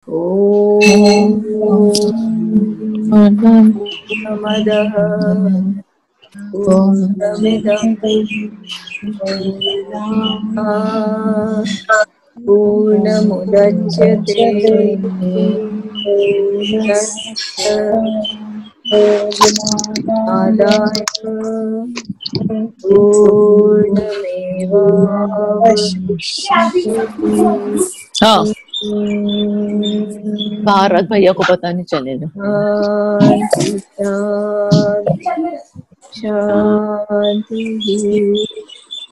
Om Namadah Purnamidam Purnamudachyate Purnamudachyate Adaya Purnamevavashishyate हाँ, भारत भैया को पता नहीं चलेगा। Shanti Shanti Shanti.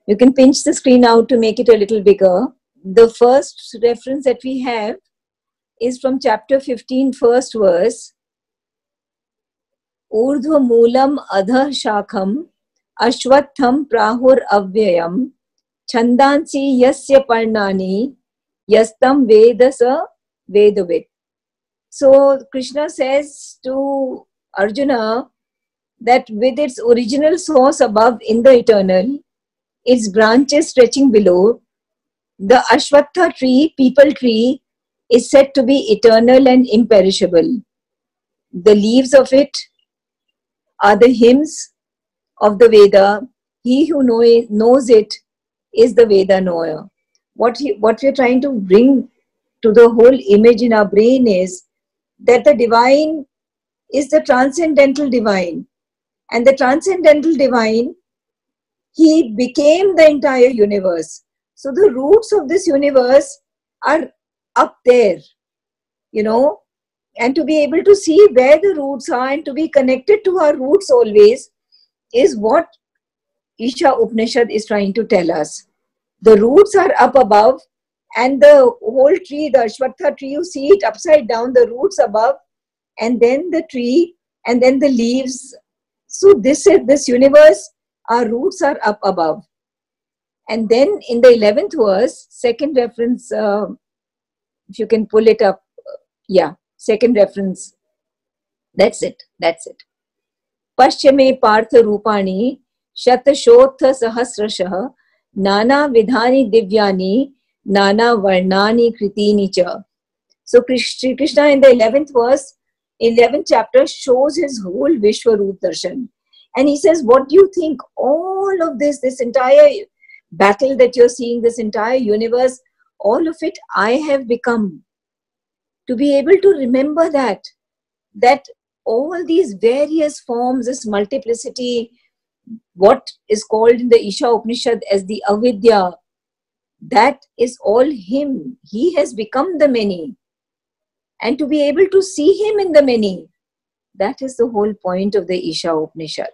You can pinch the screen out to make it a little bigger. The first reference that we have is from chapter 15, first verse. Urdhva moolam adha shakham ashwatham prahur avyayam chandansi yasya parnani yastam vedasa vedavit. So Krishna says to Arjuna that with its original source above in the eternal, its branches stretching below, the Ashwatha tree, people tree, is said to be eternal and imperishable. The leaves of it are the hymns of the Veda. He who knows it is the Veda knower. What we're trying to bring to the whole image in our brain is that the divine is the transcendental divine. And the transcendental divine, he became the entire universe. So the roots of this universe are up there, you know, and to be able to see where the roots are and to be connected to our roots always is what Isha Upanishad is trying to tell us. The roots are up above and the whole tree, the Ashwatha tree, you see it upside down, the roots above and then the tree and then the leaves. So this universe, our roots are up above. And then in the 11th verse, second reference, if you can pull it up, yeah, second reference. That's it. Paschame partha rupani shatashotha sahasrashah nana vidhani divyani nana varnani kritini cha. So Krishna in the 11th verse, 11th chapter shows his whole Vishwaroop Darshan. And he says, what do you think? All of this entire battle that you're seeing, this entire universe, all of it I have become. To be able to remember that all these various forms, this multiplicity, what is called in the Isha Upanishad as the Avidya, that is all him. He has become the many. And to be able to see him in the many, that is the whole point of the Isha Upanishad.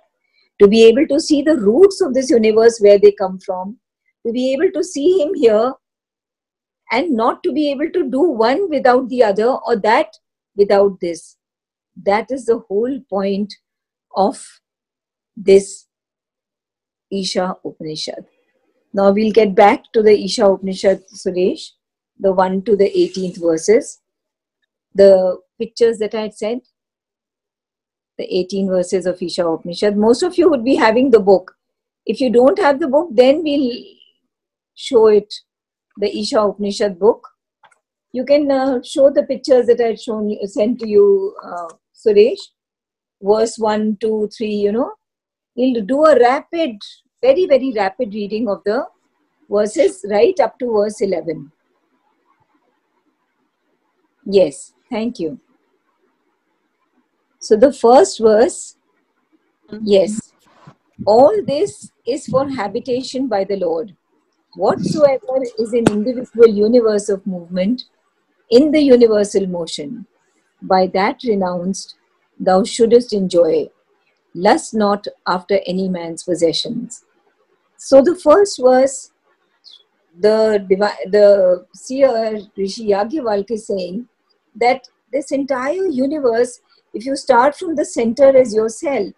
To be able to see the roots of this universe, where they come from, to be able to see him here, and not to be able to do one without the other or that without this. That is the whole point of this Isha Upanishad. Now we'll get back to the Isha Upanishad, Suresh, the 1 to the 18th verses. The pictures that I had said, the 18 verses of Isha Upanishad. Most of you would be having the book. If you don't have the book, then we'll show it, the Isha Upanishad book. You can show the pictures that I had sent to you, Suresh. Verse 1, 2, 3, you know. We'll do a rapid, very, very rapid reading of the verses right up to verse 11. Yes, thank you. So the first verse, yes, all this is for habitation by the Lord. Whatsoever is an individual universe of movement, in the universal motion, by that renounced, thou shouldest enjoy. Lust not after any man's possessions. So the first verse, the seer Rishi Yagyavalkya is saying that this entire universe, if you start from the center as yourself,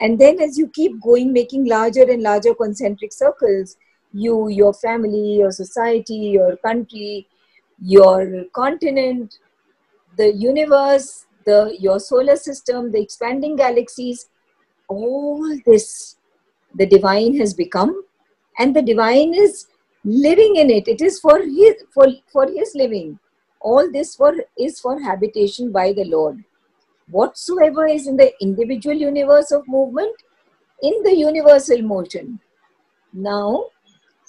and then as you keep going, making larger and larger concentric circles, you, your family, your society, your country, your continent, the universe, your solar system, the expanding galaxies, all this, the divine has become, and the divine is living in it. It is for his living. all this is for habitation by the Lord. Whatsoever is in the individual universe of movement, in the universal motion. Now,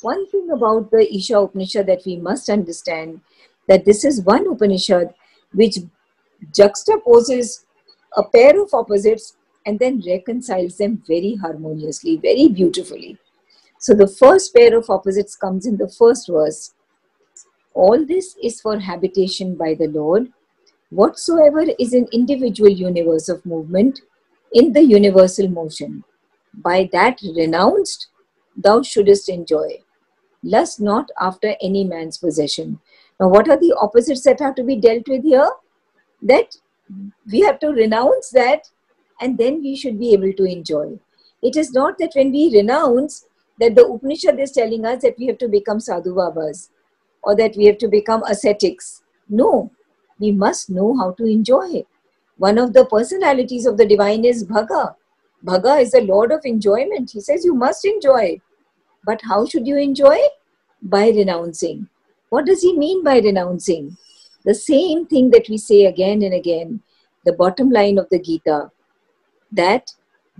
one thing about the Isha Upanishad that we must understand, that this is one Upanishad which juxtaposes a pair of opposites and then reconciles them very harmoniously, very beautifully. So the first pair of opposites comes in the first verse. All this is for habitation by the Lord. Whatsoever is an individual universe of movement, in the universal motion, by that renounced, thou shouldest enjoy. Lust not after any man's possession. Now, what are the opposites that have to be dealt with here? That we have to renounce that and then we should be able to enjoy. It is not that when we renounce, that the Upanishad is telling us that we have to become sadhu babas or that we have to become ascetics. No, we must know how to enjoy. One of the personalities of the divine is Bhaga. Bhaga is the Lord of enjoyment. He says you must enjoy. But how should you enjoy? By renouncing. What does he mean by renouncing? The same thing that we say again and again, the bottom line of the Gita, that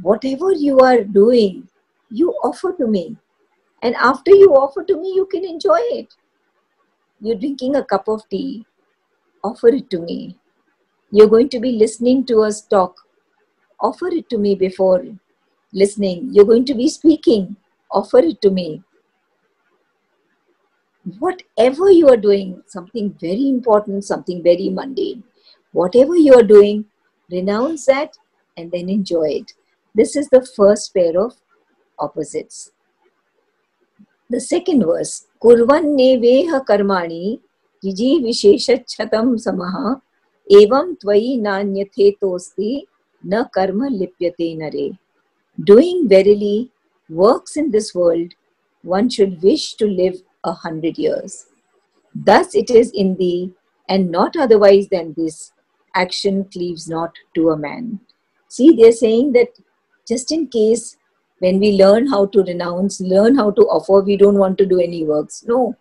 whatever you are doing, you offer to me. And after you offer to me, you can enjoy it. You're drinking a cup of tea, offer it to me. You're going to be listening to us talk, offer it to me before listening. You're going to be speaking, offer it to me. Whatever you are doing, something very important, something very mundane, whatever you are doing, renounce that and then enjoy it. This is the first pair of opposites. The second verse, Kurvan neveha karmani jiji visheshachatam samaha evam tvai nanyathe tosti na karma lipyate nare. Doing verily works in this world, one should wish to live 100 years. Thus it is in thee, and not otherwise than this, action cleaves not to a man. See, they're saying that just in case when we learn how to renounce, learn how to offer, we don't want to do any works. No.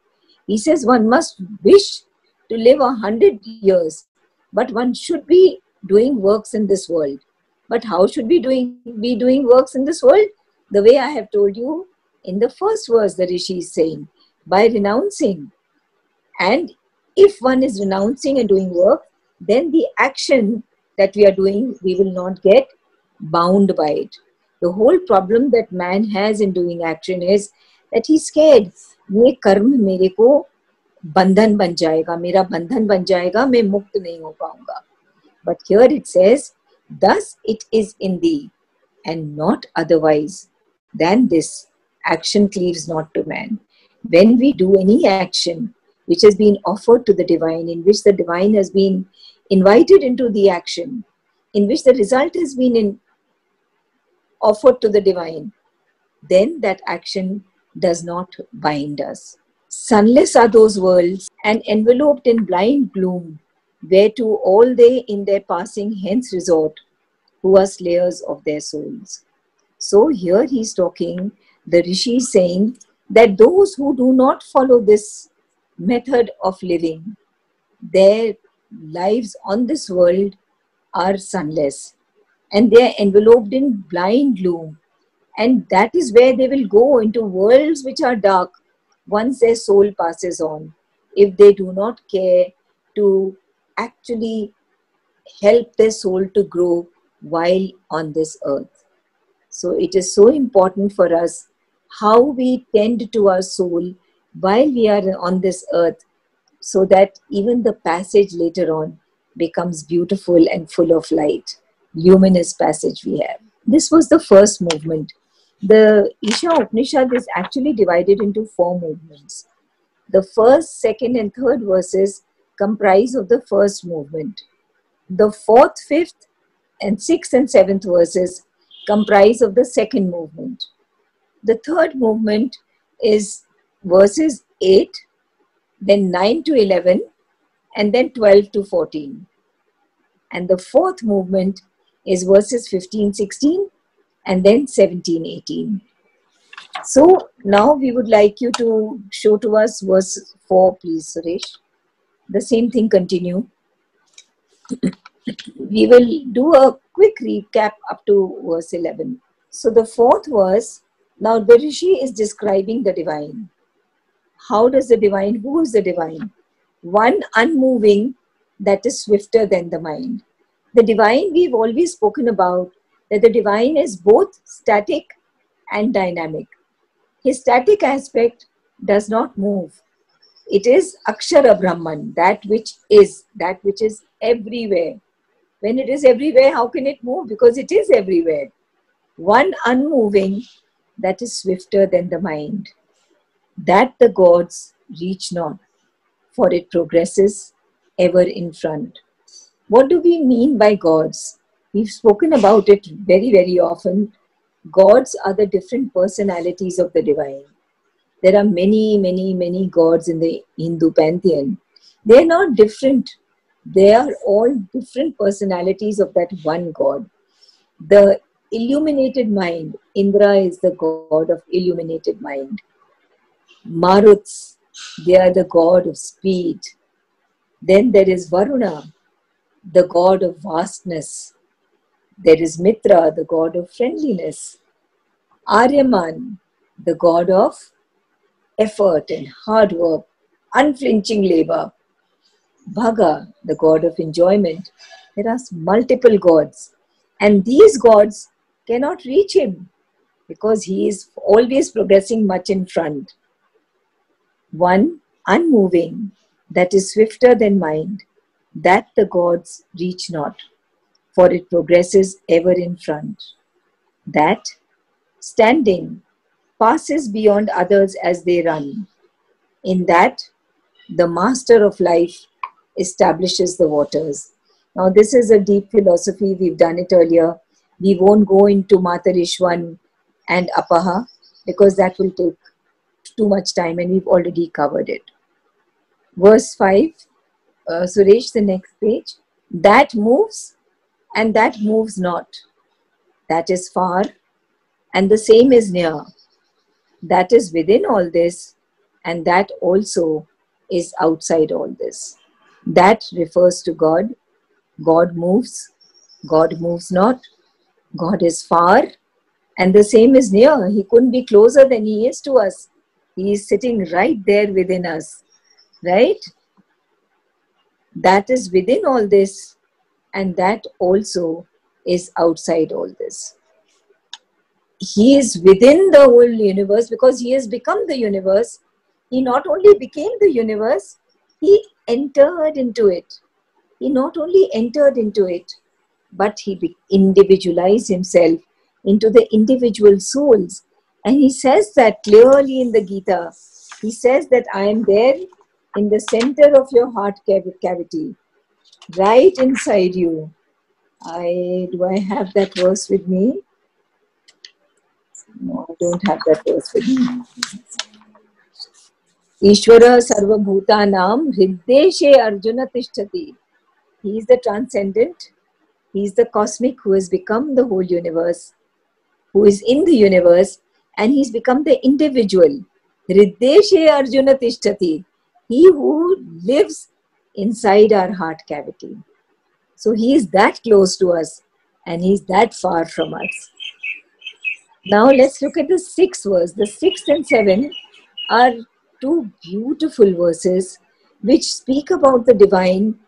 He says one must wish to live 100 years, but one should be doing works in this world. But how should we be doing works in this world? The way I have told you in the first verse, the Rishi is saying, by renouncing. And if one is renouncing and doing work, then the action that we are doing, we will not get bound by it. The whole problem that man has in doing action is that he's scared. ये कर्म मेरे को बंधन बन जाएगा, मेरा बंधन बन जाएगा, मैं मुक्त नहीं हो पाऊंगा. But here it says, thus it is in thee, and not otherwise than this, action cleaves not to man. When we do any action which has been offered to the divine, in which the divine has been invited into the action, in which the result has been offered to the divine, then that action does not bind us. Sunless are those worlds, and enveloped in blind gloom, whereto all they in their passing hence resort, who are slayers of their souls. So here he is talking, the Rishi is saying that those who do not follow this method of living, their lives on this world are sunless and they are enveloped in blind gloom. And that is where they will go into worlds which are dark once their soul passes on, if they do not care to actually help their soul to grow while on this earth. So it is so important for us how we tend to our soul while we are on this earth, so that even the passage later on becomes beautiful and full of light. Luminous passage we have. This was the first movement. The Isha Upanishad is actually divided into 4 movements. The first, second and third verses comprise of the first movement. The 4th, 5th and 6th and 7th verses comprise of the second movement. The third movement is verses 8, then 9 to 11, and then 12 to 14. And the fourth movement is verses 15, 16, and then 17, 18. So now we would like you to show to us verse 4, please, Suresh. the same thing continue. We will do a quick recap up to verse 11. So the fourth verse, now the Rishi is describing the divine. How does the divine, who is the divine? One unmoving that is swifter than the mind. The divine, we've always spoken about, that the divine is both static and dynamic. His static aspect does not move. It is Akshara Brahman, that which is everywhere. When it is everywhere, how can it move? Because it is everywhere. One unmoving that is swifter than the mind, that the gods reach not, for it progresses ever in front. What do we mean by gods? We've spoken about it very, very often. Gods are the different personalities of the divine. There are many, many, many gods in the Hindu pantheon. They are not different. They are all different personalities of that one God. The illuminated mind, Indra is the god of illuminated mind. Maruts, they are the god of speed. Then there is Varuna, the god of vastness. There is Mitra, the god of friendliness. Aryaman, the god of effort and hard work, unflinching labor. Bhaga, the god of enjoyment. There are multiple gods, and these gods cannot reach him because he is always progressing much in front. One unmoving that is swifter than mind, that the gods reach not, for it progresses ever in front. That, standing, passes beyond others as they run. In that, the master of life establishes the waters. Now, this is a deep philosophy. We've done it earlier. We won't go into Matarishwan and Apaha because that will take too much time and we've already covered it. Verse 5, Suresh, the next page. That moves and that moves not. That is far and the same is near. That is within all this and that also is outside all this. That refers to God. God moves not. God is far and the same is near. He couldn't be closer than he is to us. He is sitting right there within us, right? That is within all this and that also is outside all this. He is within the whole universe because he has become the universe. He not only became the universe, he entered into it. He not only entered into it, but he individualized himself into the individual souls. And he says that clearly in the Gita. He says that I am there in the center of your heart cavity, right inside you. Do I have that verse with me? No, I don't have that verse with me. Ishvara Sarva Bhutanam Hriddeshe Arjuna Tishtati. He is the transcendent. He is the cosmic who has become the whole universe, who is in the universe, and he's become the individual. Hriddeshe Arjuna Tishtati. He who lives inside our heart cavity. So he is that close to us and he's that far from us. Now let's look at the 6th verse. The 6th and 7th are two beautiful verses which speak about the divine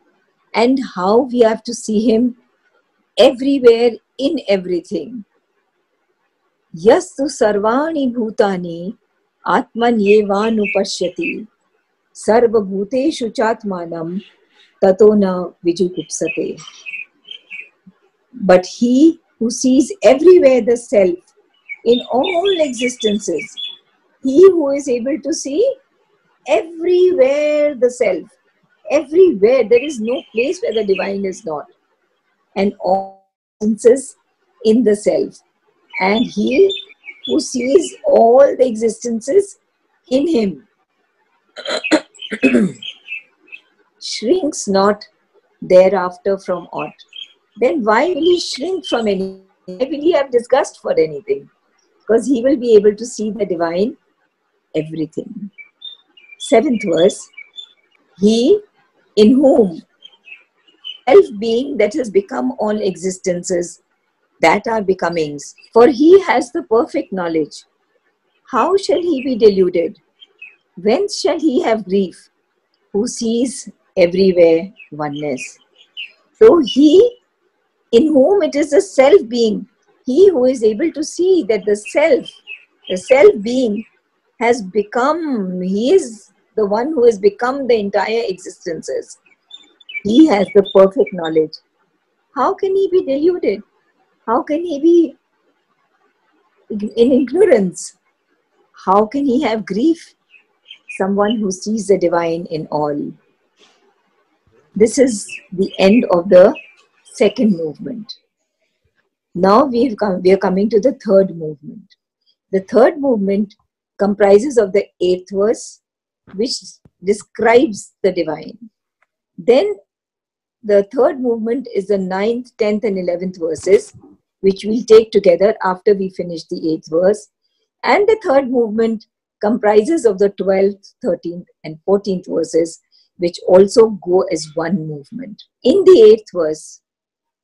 and how we have to see him everywhere in everything. Yastu sarvani bhutani atmanyevanu sarva bhuteshu chatmanam tato na vijugupsate. But he who sees everywhere the self in all existences, he who is able to see everywhere the self, everywhere, there is no place where the divine is not, and all existences in the self, and he who sees all the existences in him shrinks not thereafter from aught. Then why will he shrink from anything? Why will he have disgust for anything? Because he will be able to see the divine everything. 7th verse. He in whom self-being that has become all existences that are becomings. For he has the perfect knowledge. How shall he be deluded? Whence shall he have grief? Who sees everywhere oneness. So he in whom it is the self-being, he who is able to see that the self-being has become, he is the one who has become the entire existences. He has the perfect knowledge. How can he be deluded? How can he be in ignorance? How can he have grief? Someone who sees the divine in all. This is the end of the second movement. Now we are coming to the third movement. The third movement comprises of the 8th verse, which describes the divine. Then the third movement is the 9th, 10th and 11th verses, which we'll take together after we finish the 8th verse. And the third movement comprises of the 12th, 13th and 14th verses, which also go as one movement. In the 8th verse,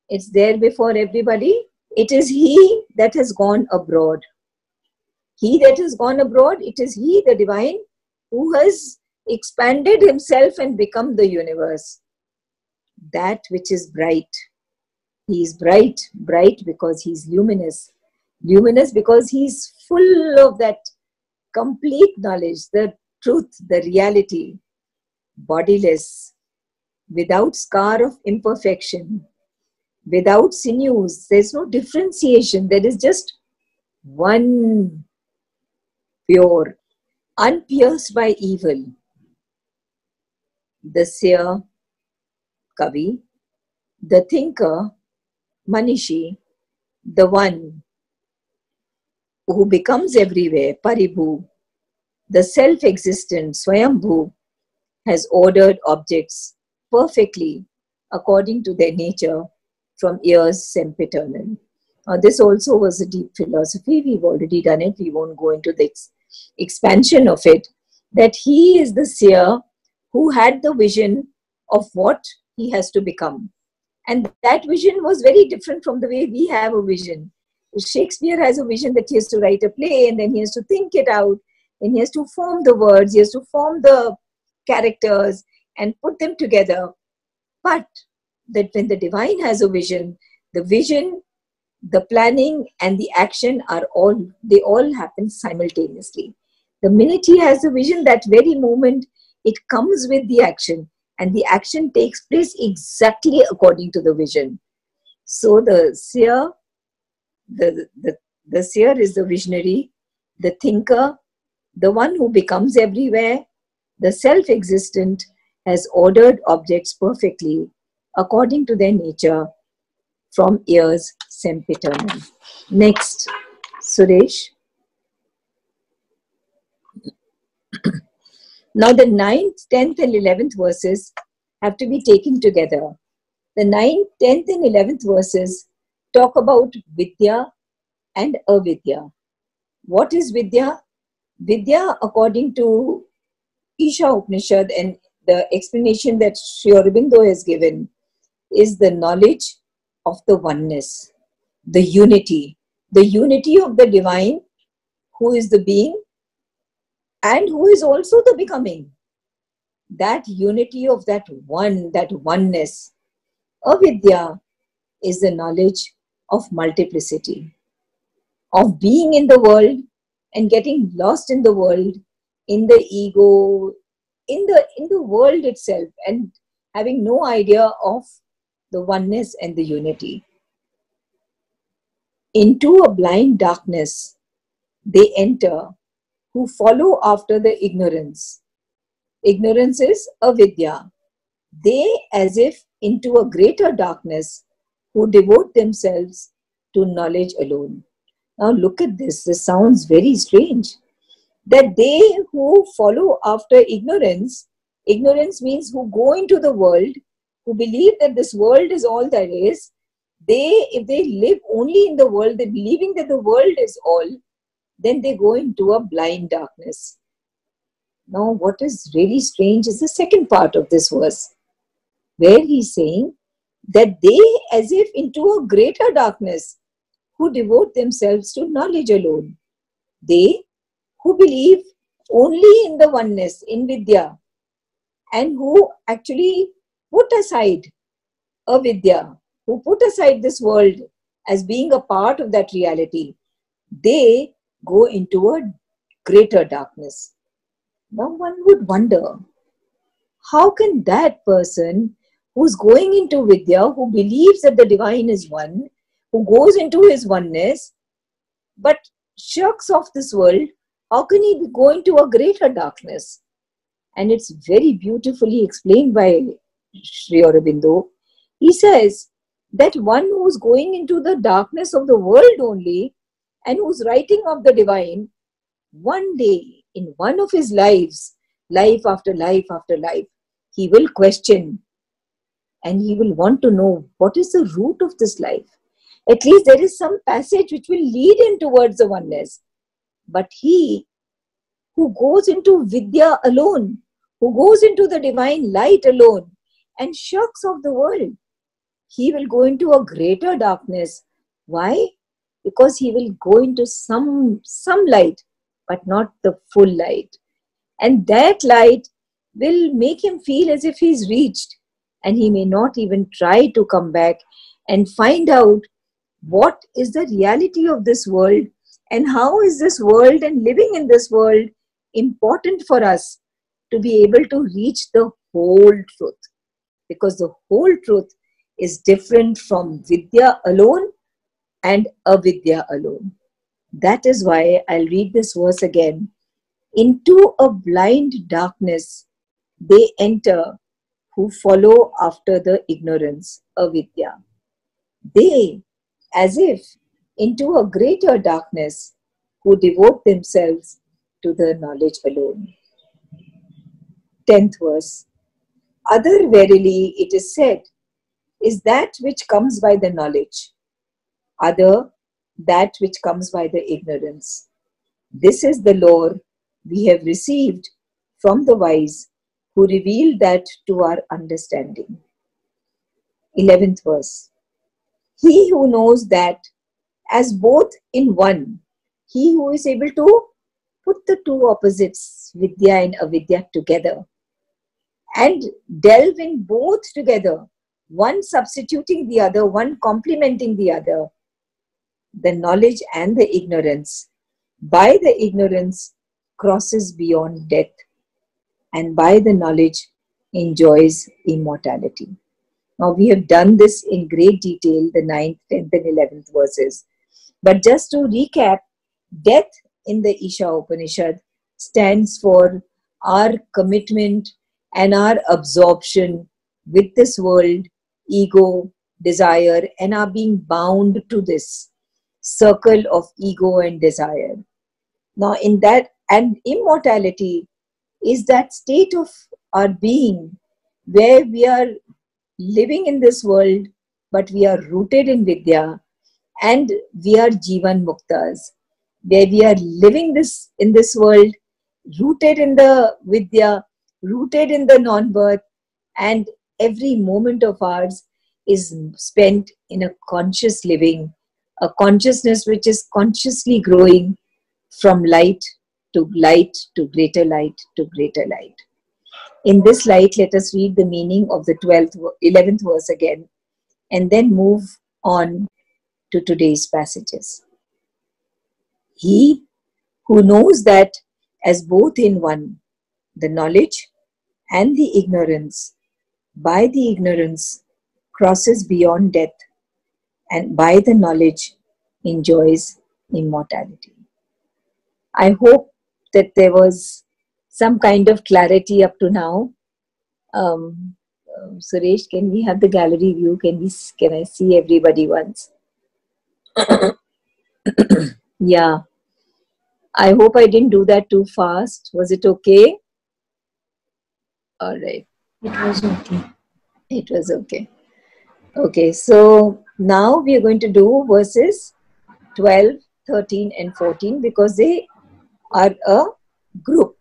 it's there before everybody. It is he that has gone abroad. He that has gone abroad, it is he, the divine, who has expanded himself and become the universe. That which is bright. He is bright, bright because he is luminous. Luminous because he is full of that complete knowledge, the truth, the reality. Bodiless, without scar of imperfection, without sinews. There's no differentiation. There is just one pure, unpierced by evil. The seer, Kavi, the thinker, Manishi, the one who becomes everywhere, Paribhu, the self-existent, Swayambhu, has ordered objects perfectly according to their nature from years sempiternal. This also was a deep philosophy. We've already done it. We won't go into the expansion of it. That he is the seer who had the vision of what he has to become. And that vision was very different from the way we have a vision. Shakespeare has a vision that he has to write a play and then he has to think it out and he has to form the words, he has to form the characters and put them together. But that when the divine has a vision, the planning and the action they all happen simultaneously. The minute he has a vision, that very moment it comes with the action and the action takes place exactly according to the vision. So the seer, the seer is the visionary, the thinker, the one who becomes everywhere, the self-existent, has ordered objects perfectly according to their nature from years sempiternal. Next, Suresh. Now the 9th, 10th and 11th verses have to be taken together. The 9th, 10th and 11th verses talk about Vidya and Avidya. What is Vidya? Vidya, according to Isha Upanishad and the explanation that Sri Aurobindo has given, is the knowledge of the oneness, the unity of the divine, who is the being and who is also the becoming. That unity of that oneness. Avidya is the knowledge of multiplicity, of being in the world and getting lost in the world, in the ego, in the world itself, and having no idea of the oneness and the unity. Into a blind darkness they enter who follow after the ignorance. Ignorance is avidya. They, as if into a greater darkness, who devote themselves to knowledge alone. Now look at this. This sounds very strange. That they who follow after ignorance means who go into the world, who believe that this world is all there is. If they live only in the world, they believing that the world is all, then they go into a blind darkness. Now, what is really strange is the second part of this verse. where he's saying that they, as if into a greater darkness, who devote themselves to knowledge alone. They who believe only in the oneness, in Vidya, and who actually put aside avidya, who put aside this world as being a part of that reality, they go into a greater darkness. Now one would wonder, how can that person who's going into Vidya, who believes that the divine is one, who goes into his oneness, but shirks off this world, how can he go into a greater darkness? And it's very beautifully explained by Sri Aurobindo. He says that one who's going into the darkness of the world only and who's writing of the divine, one day in one of his lives, life after life after life, he will question and he will want to know what is the root of this life. At least there is some passage which will lead him towards the oneness. But he who goes into Vidya alone, who goes into the divine light alone and shirks of the world, he will go into a greater darkness. Why? Because he will go into some light, but not the full light. And that light will make him feel as if he's reached, and he may not even try to come back and find out what is the reality of this world and how is this world and living in this world important for us to be able to reach the whole truth. Because the whole truth is different from Vidya alone and avidya alone. That is why I'll read this verse again. Into a blind darkness they enter who follow after the ignorance, avidya. They, as if into a greater darkness, who devote themselves to the knowledge alone. 10th verse. Other verily it is said, is that which comes by the knowledge. Other, that which comes by the ignorance. This is the lore we have received from the wise who revealed that to our understanding. 11th verse. He who knows that as both in one, he who is able to put the two opposites, Vidya and Avidya, together and delve in both together, one substituting the other, one complementing the other, the knowledge and the ignorance, by the ignorance crosses beyond death, and by the knowledge enjoys immortality. Now we have done this in great detail, the 9th, 10th and 11th verses. But just to recap, death in the Isha Upanishad stands for our commitment and our absorption with this world, ego, desire, and our being bound to this circle of ego and desire. Now in that, and immortality is that state of our being where we are living in this world, but we are rooted in Vidya, and we are Jivan Muktas, where we are living this in this world, rooted in the Vidya, rooted in the non-birth, and every moment of ours is spent in a conscious living, a consciousness which is consciously growing from light to greater light to greater light. In this light, let us read the meaning of the 11th verse again, and then move on to today's passages. He who knows that as both in one, the knowledge and the ignorance, by the ignorance crosses beyond death, and by the knowledge enjoys immortality. I hope that there was some kind of clarity up to now. Suresh, can we have the gallery view? Can I see everybody once? Yeah. I hope I didn't do that too fast. Was it okay? All right. It was okay. It was okay. Okay, so now we are going to do verses 12, 13 and 14 because they are a group.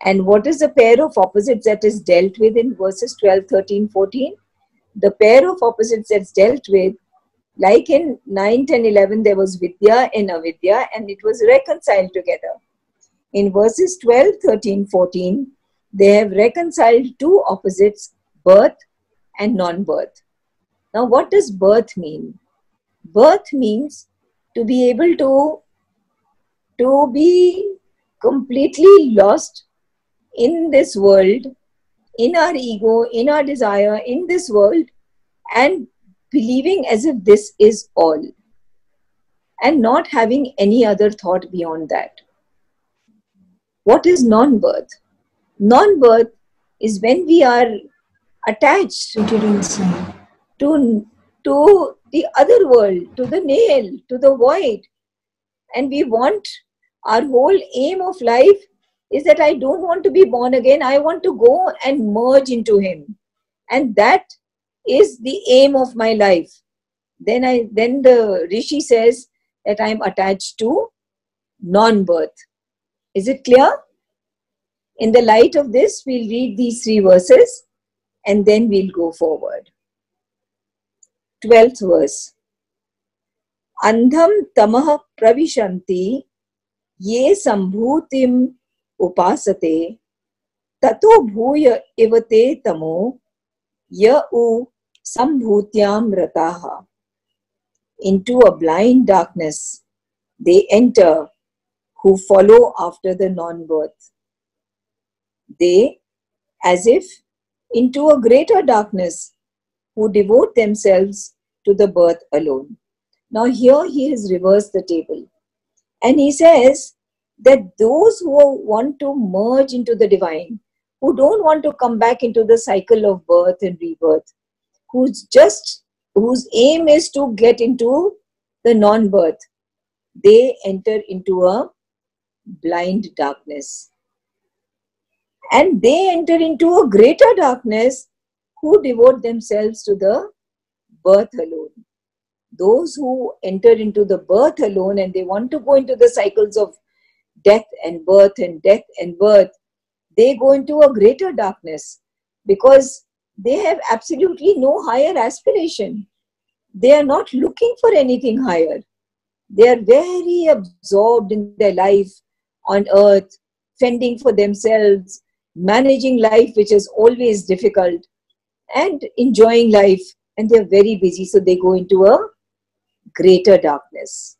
And what is the pair of opposites that is dealt with in verses 12, 13, 14? the pair of opposites that's dealt with, like in 9, 10, 11, there was Vidya and Avidya, and it was reconciled together. In verses 12, 13, 14, they have reconciled two opposites, birth and non-birth. Now, what does birth mean? Birth means to be able to be completely lost in this world, in our ego, in our desire, in this world, and believing as if this is all, and not having any other thought beyond that. What is non-birth? Non-birth is when we are attached to the other world, to the nail, to the void. And we want, our whole aim of life is that I don't want to be born again. I want to go and merge into Him. And that is the aim of my life. Then the Rishi says that I am attached to non-birth. Is it clear? In the light of this, we'll read these 3 verses and then we'll go forward. 12th verse. Andham tamah pravishanti ye sambhutim upasate tato bhuya ivate tamo ya u sambhutyam rataha. Into a blind darkness they enter who follow after the non-birth. They, as if into a greater darkness, who devote themselves to the birth alone. Now here he has reversed the table. And he says that those who want to merge into the divine, who don't want to come back into the cycle of birth and rebirth, whose aim is to get into the non-birth, they enter into a blind darkness. And they enter into a greater darkness who devote themselves to the birth alone. Those who enter into the birth alone and they want to go into the cycles of death and birth and death and birth, they go into a greater darkness because they have absolutely no higher aspiration. They are not looking for anything higher. They are very absorbed in their life on earth, fending for themselves, managing life, which is always difficult, and enjoying life. And they are very busy, so they go into a greater darkness.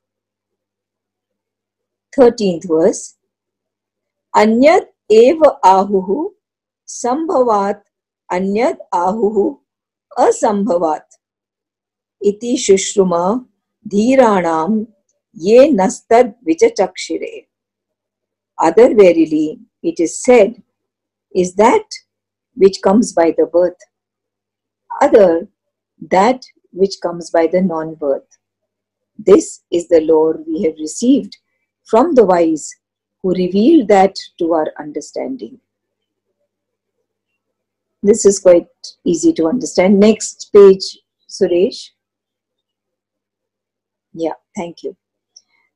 13th verse. Anyat eva ahuhu sambhavat anyat ahuhu asambhavat iti shushruma dhiranam ye nastad vichachakshire. Other verily, it is said, is that which comes by the birth. Other, that which comes by the non-birth. This is the lore we have received from the wise who reveal that to our understanding. This is quite easy to understand. Next page, Suresh. Yeah, thank you.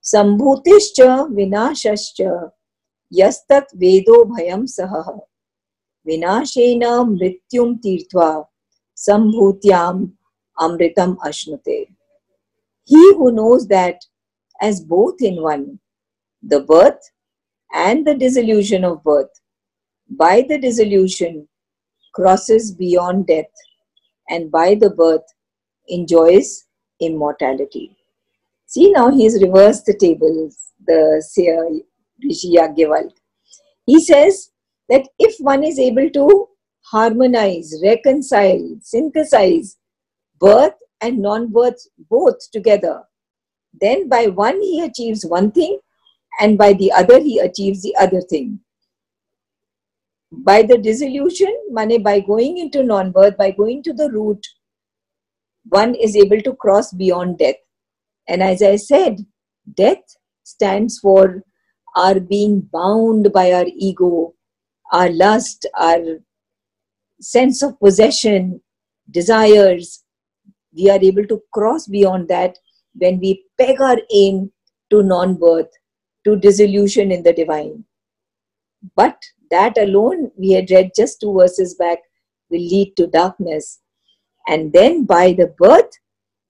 Sambhutischa vinashascha yastat vedo bhayam saha vinashena mrityum tirtva sambhutyam amritam ashnute. He who knows that as both in one, the birth and the dissolution of birth, by the dissolution crosses beyond death, and by the birth enjoys immortality. See, now he has reversed the tables, the seer Rishi Yajnavalkya. He says that if one is able to harmonize, reconcile, synthesize birth and non-birth both together, then by one he achieves one thing and by the other he achieves the other thing. By the dissolution, by going into non-birth, by going to the root, one is able to cross beyond death. And as I said, death stands for our being bound by our ego, our lust, our sense of possession, desires. We are able to cross beyond that when we peg our aim to non-birth, to dissolution in the divine. But that alone, we had read just 2 verses back, will lead to darkness. And then by the birth,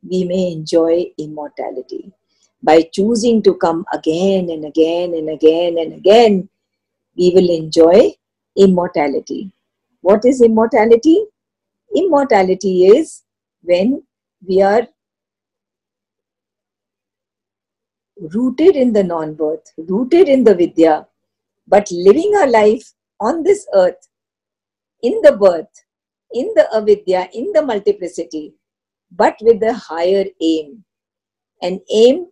we may enjoy immortality. By choosing to come again and again and again and again, we will enjoy immortality. What is immortality? Immortality is when we are rooted in the non-birth, rooted in the Vidya, but living our life on this earth, in the birth, in the avidya, in the multiplicity, but with a higher aim, an aim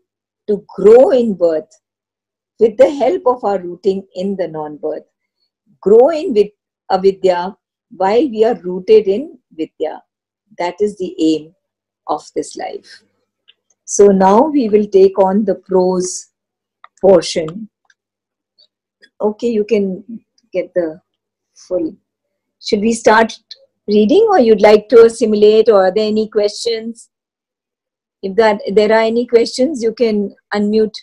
to grow in birth with the help of our rooting in the non-birth, grow in with avidya while we are rooted in Vidya. That is the aim of this life. So now we will take on the prose portion. Okay, you can get the full. Should we start reading, or you'd like to assimilate, or are there any questions? If there are any questions, you can unmute.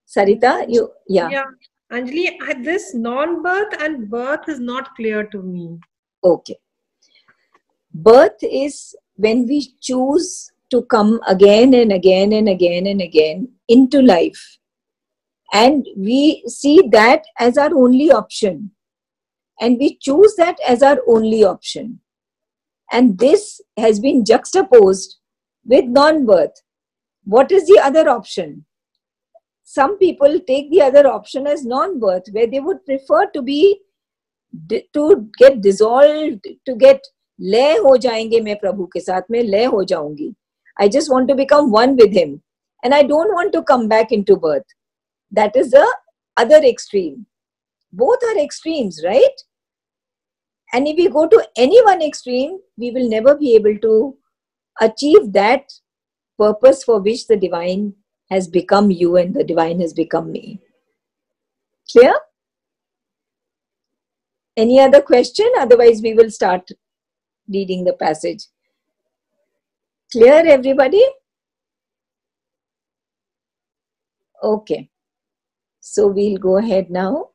Sarita, Yeah, Anjali, this non-birth and birth is not clear to me. Okay. Birth is when we choose to come again and again and again and again into life. And we see that as our only option. And we choose that as our only option. And this has been juxtaposed with non-birth. What is the other option? Some people take the other option as non-birth, where they would prefer to get dissolved, to get लय हो जाएंगे मैं प्रभु के साथ में लय हो जाऊंगी. I just want to become one with him. And I don't want to come back into birth. That is the other extreme. Both are extremes, right? And if we go to any one extreme, we will never be able to achieve that purpose for which the divine has become you and the divine has become me. Clear? Any other question? Otherwise, we will start reading the passage. Clear, everybody? Okay. So we'll go ahead now.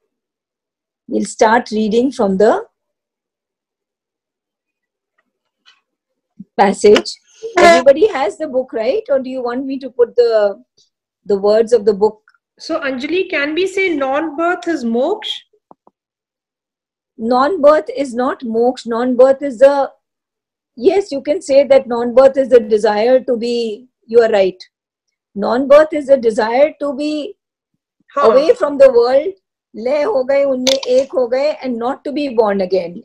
We'll start reading from the passage. Everybody has the book, right? Or do you want me to put the words of the book? So, Anjali, can we say non-birth is moksha? Non-birth is not moksha. Non-birth is the... Yes, you can say that non-birth is the desire to be... You are right. Non-birth is the desire to be away from the world. Le ho gaye, unne ek ho gaye, and not to be born again.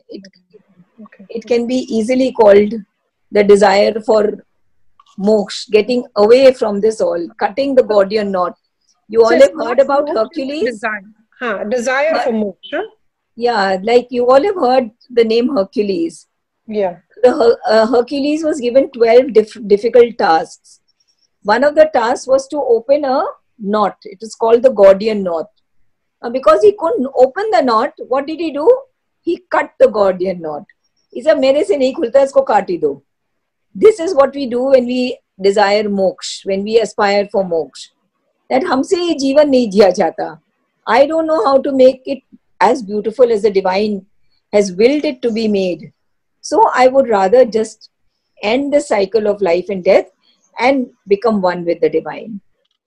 It can be easily called the desire for moksha, getting away from this all, cutting the Gordian knot. You all have heard about Hercules? Desire for moksha. Yeah, like you all have heard the name Hercules. Yeah. The Hercules was given 12 difficult tasks. One of the tasks was to open a knot. It is called the Gordian knot. Because he couldn't open the knot, what did he do? He cut the Gordian knot. He said, "Mere se nahi khulta, isko kaati do." This is what we do when we desire moksha, when we aspire for moksha. That humse ye jeevan nahi jiya jata. I don't know how to make it as beautiful as the divine has willed it to be made. So I would rather just end the cycle of life and death and become one with the divine.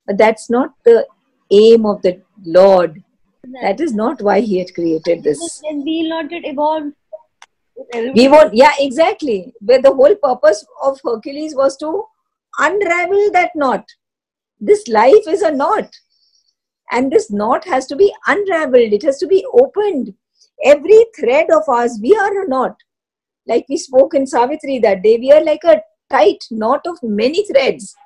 But that's not the aim of the Lord. That is not why he had created this. Then we will not get evolved. We won't, yeah, exactly. Where the whole purpose of Hercules was to unravel that knot. This life is a knot. And this knot has to be unraveled. It has to be opened. Every thread of ours, we are a knot. Like we spoke in Savitri that day, we are like a tight knot of many threads.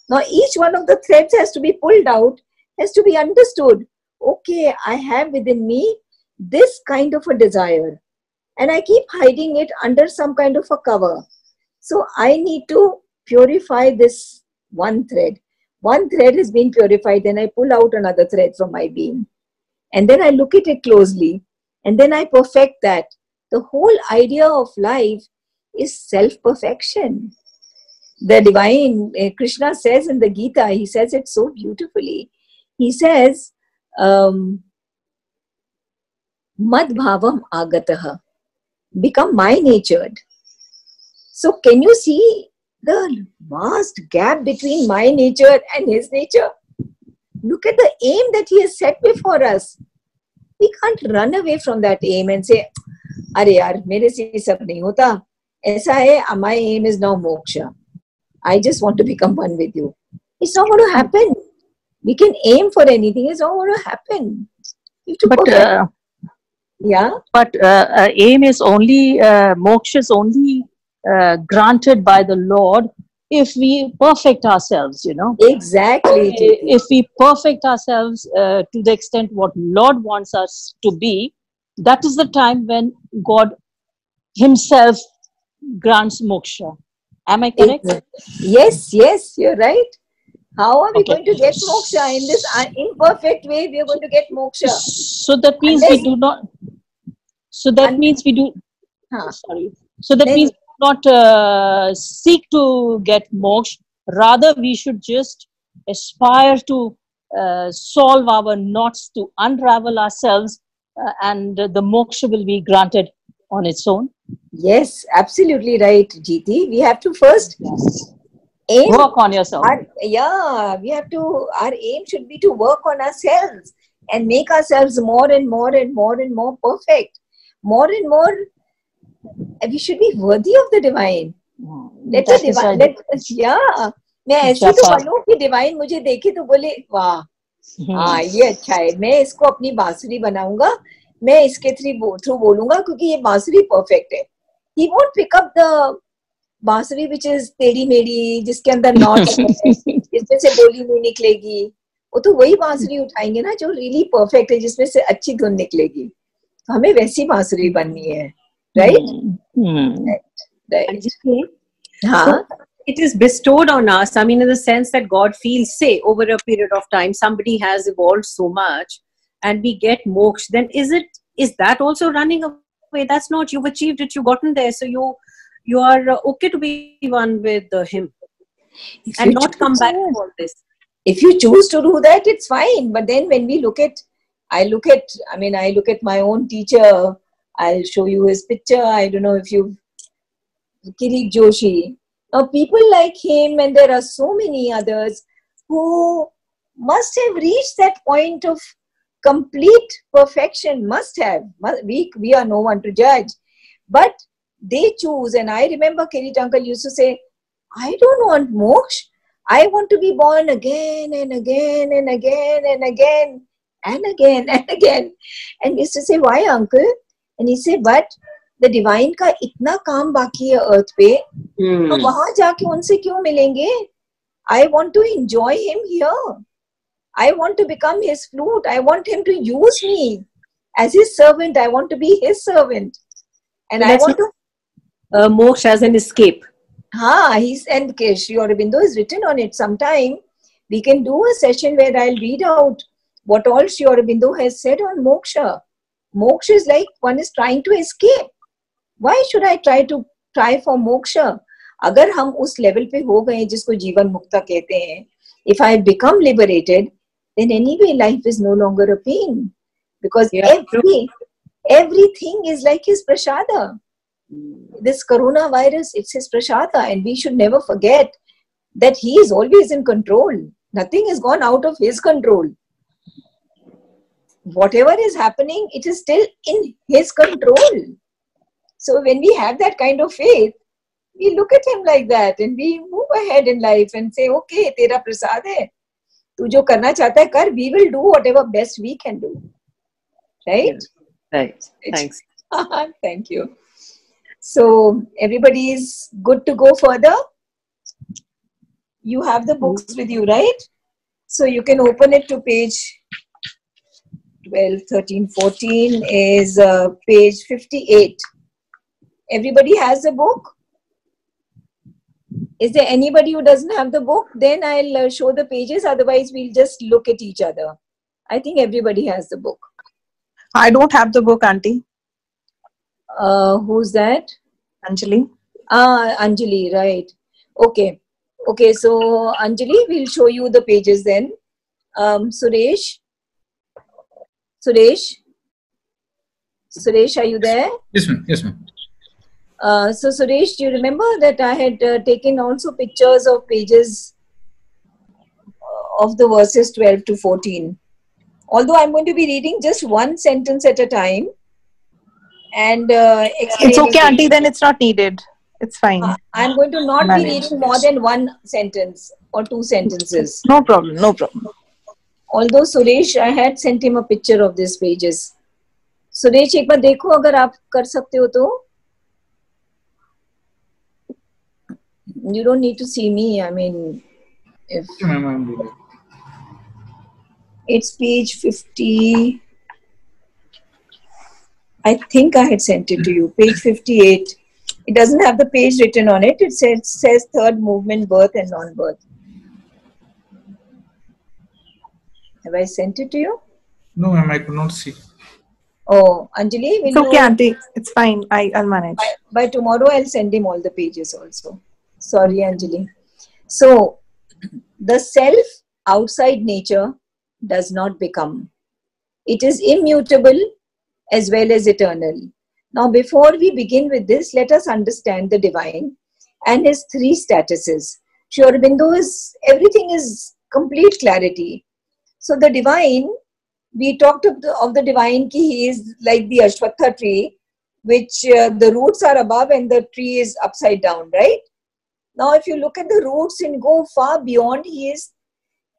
Now each one of the threads has to be pulled out, has to be understood. Okay, I have within me this kind of a desire. And I keep hiding it under some kind of a cover. So I need to purify this one thread. One thread has been purified, then I pull out another thread from my being. And then I look at it closely. And then I perfect that. The whole idea of life is self-perfection. The divine, Krishna says in the Gita, he says it so beautifully. He says, Mad bhavam agataha. Become my-natured. So can you see the vast gap between my nature and his nature? Look at the aim that he has set before us. We can't run away from that aim and say, "Arey yaar, mere se ye sab nahi hota. Aisa hai, my aim is now moksha. I just want to become one with you." It's not going to happen. We can aim for anything. It's not going to happen. You have to perfect. Yeah. But aim is only, moksha is only granted by the Lord if we perfect ourselves, you know. Exactly. If we perfect ourselves to the extent what Lord wants us to be, that is the time when God himself grants moksha. Am I correct? Yes, yes, you're right. How are we Okay. going to get moksha? In this imperfect way, we are going to get moksha. So that means Unless, we do not. So that means we do. Sorry. So that means we do not seek to get moksha. Rather, we should just aspire to solve our knots, to unravel ourselves, and the moksha will be granted on its own. Yes, absolutely right, GT. We have to first aim. Work on yourself. We have to. Our aim should be to work on ourselves and make ourselves more and more and more and more perfect. More and more, we should be worthy of the divine. Let the divine. मैं ऐसी तो बनूं कि divine मुझे देखे तो बोले वाह हाँ ये अच्छा है, मैं इसको अपनी बांसुरी बनाऊंगा, मैं इसके थ्रू बोलूंगा क्योंकि ये बांसुरी परफेक्ट है. He won't pick up the बांसुरी which is टेढ़ी मेढ़ी, जिसके अंदर नॉट है, जिसमें से बोली नहीं निकलेगी. वो तो वही बांसुरी उठाएंगे ना जो रियली परफेक्ट है, जिसमें से अच्छी धुन निकलेगी. हमें वैसी बांसुरी बननी है, right? So it is bestowed on us. I mean, in the sense that God feels, say, over a period of time, somebody has evolved so much, and we get moksha. Then is that also running away? That's not. You've achieved it. You've gotten there. So you are okay to be one with him, and not come back to all this. If you choose to do that, it's fine. But then when we I look at my own teacher. I'll show you his picture. I don't know if you've Kirit Joshi. Now, people like him, and there are so many others who must have reached that point of complete perfection. Must have. We are no one to judge. But they choose. And I remember Kirit uncle used to say, I don't want moksha. I want to be born again and again and again and again and again and again. And we used to say, why, uncle? And he said, but the divine का इतना काम बाकी है earth पे, तो वहाँ जाके उनसे क्यों मिलेंगे? I want to enjoy him here. I want to become his flute. I want him to use me as his servant. I want to be his servant. And I want to... moksha as an escape. And Sri Aurobindo has written on it. Sometime we can do a session where I'll read out what all Sri Aurobindo has said on moksha. Moksha is like one is trying to escape. Why should I try for moksha? अगर हम उस level पे हो गए जिसको जीवन मुक्ता कहते हैं, if I become liberated, then anyway life is no longer a pain, because everything is like his prasada. This coronavirus, it's his prasada, and we should never forget that he is always in control. Nothing has gone out of his control. Whatever is happening, it is still in his control. So when we have that kind of faith, we look at him like that and we move ahead in life and say, okay, tera prasad hai. Tu jo karna chahta hai kar, we will do whatever best we can do. Right? Right. Thanks. Thank you. So everybody is good to go further? You have the books with you, right? So you can open it to page 12, 13, 14 is page 58. Everybody has a book? Is there anybody who doesn't have the book? Then I'll show the pages. Otherwise, we'll just look at each other. I think everybody has the book. I don't have the book, Auntie. Who's that? Anjali. Anjali, right. Okay. Okay, so Anjali, we'll show you the pages then. Suresh, are you there? Yes, ma'am. Yes, ma'am. So Suresh, do you remember that I had taken also pictures of pages of the verses 12 to 14? Although I'm going to be reading just one sentence at a time and It's explaining. okay, Auntie. Then it's not needed. It's fine. I'm going to not be Manage. reading more than one sentence or two sentences. No problem. No problem. Although Suresh, I had sent him a picture of these pages. Suresh, एक बार देखो अगर आप कर सकते हो तो. You don't need to see me. I mean, if it's page 50. I think I had sent it to you. Page 58. It doesn't have the page written on it. It says third movement, birth and non-birth. Have I sent it to you? No, ma'am, I could not see. Oh, Anjali, will It's okay, you, Auntie. It's fine. I'll manage. by tomorrow I'll send him all the pages also. Sorry, Anjali. So, the self outside nature does not become. It is immutable as well as eternal. Now, before we begin with this, let us understand the divine and his three statuses. Sri Aurobindo is, everything is complete clarity. So, the divine, we talked of the divine, ki he is like the Ashwatha tree, which the roots are above and the tree is upside down, right? Now, if you look at the roots and go far beyond, he is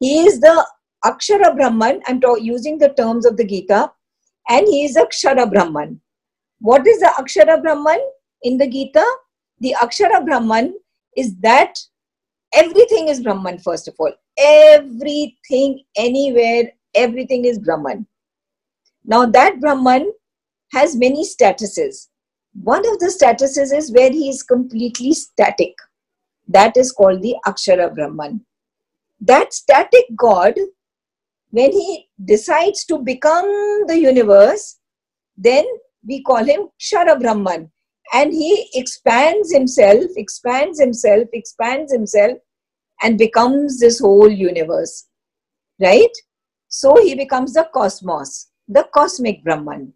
the Akshara Brahman. I'm using the terms of the Gita, and he is Akshara Brahman. What is the Akshara Brahman in the Gita? The Akshara Brahman is that everything is Brahman, first of all. Everything, anywhere, everything is Brahman. Now, that Brahman has many statuses. One of the statuses is where he is completely static. That is called the Akshara Brahman. That static God, when he decides to become the universe, then we call him Kshara Brahman. And he expands himself, and becomes this whole universe. Right? So he becomes the cosmos, the cosmic Brahman.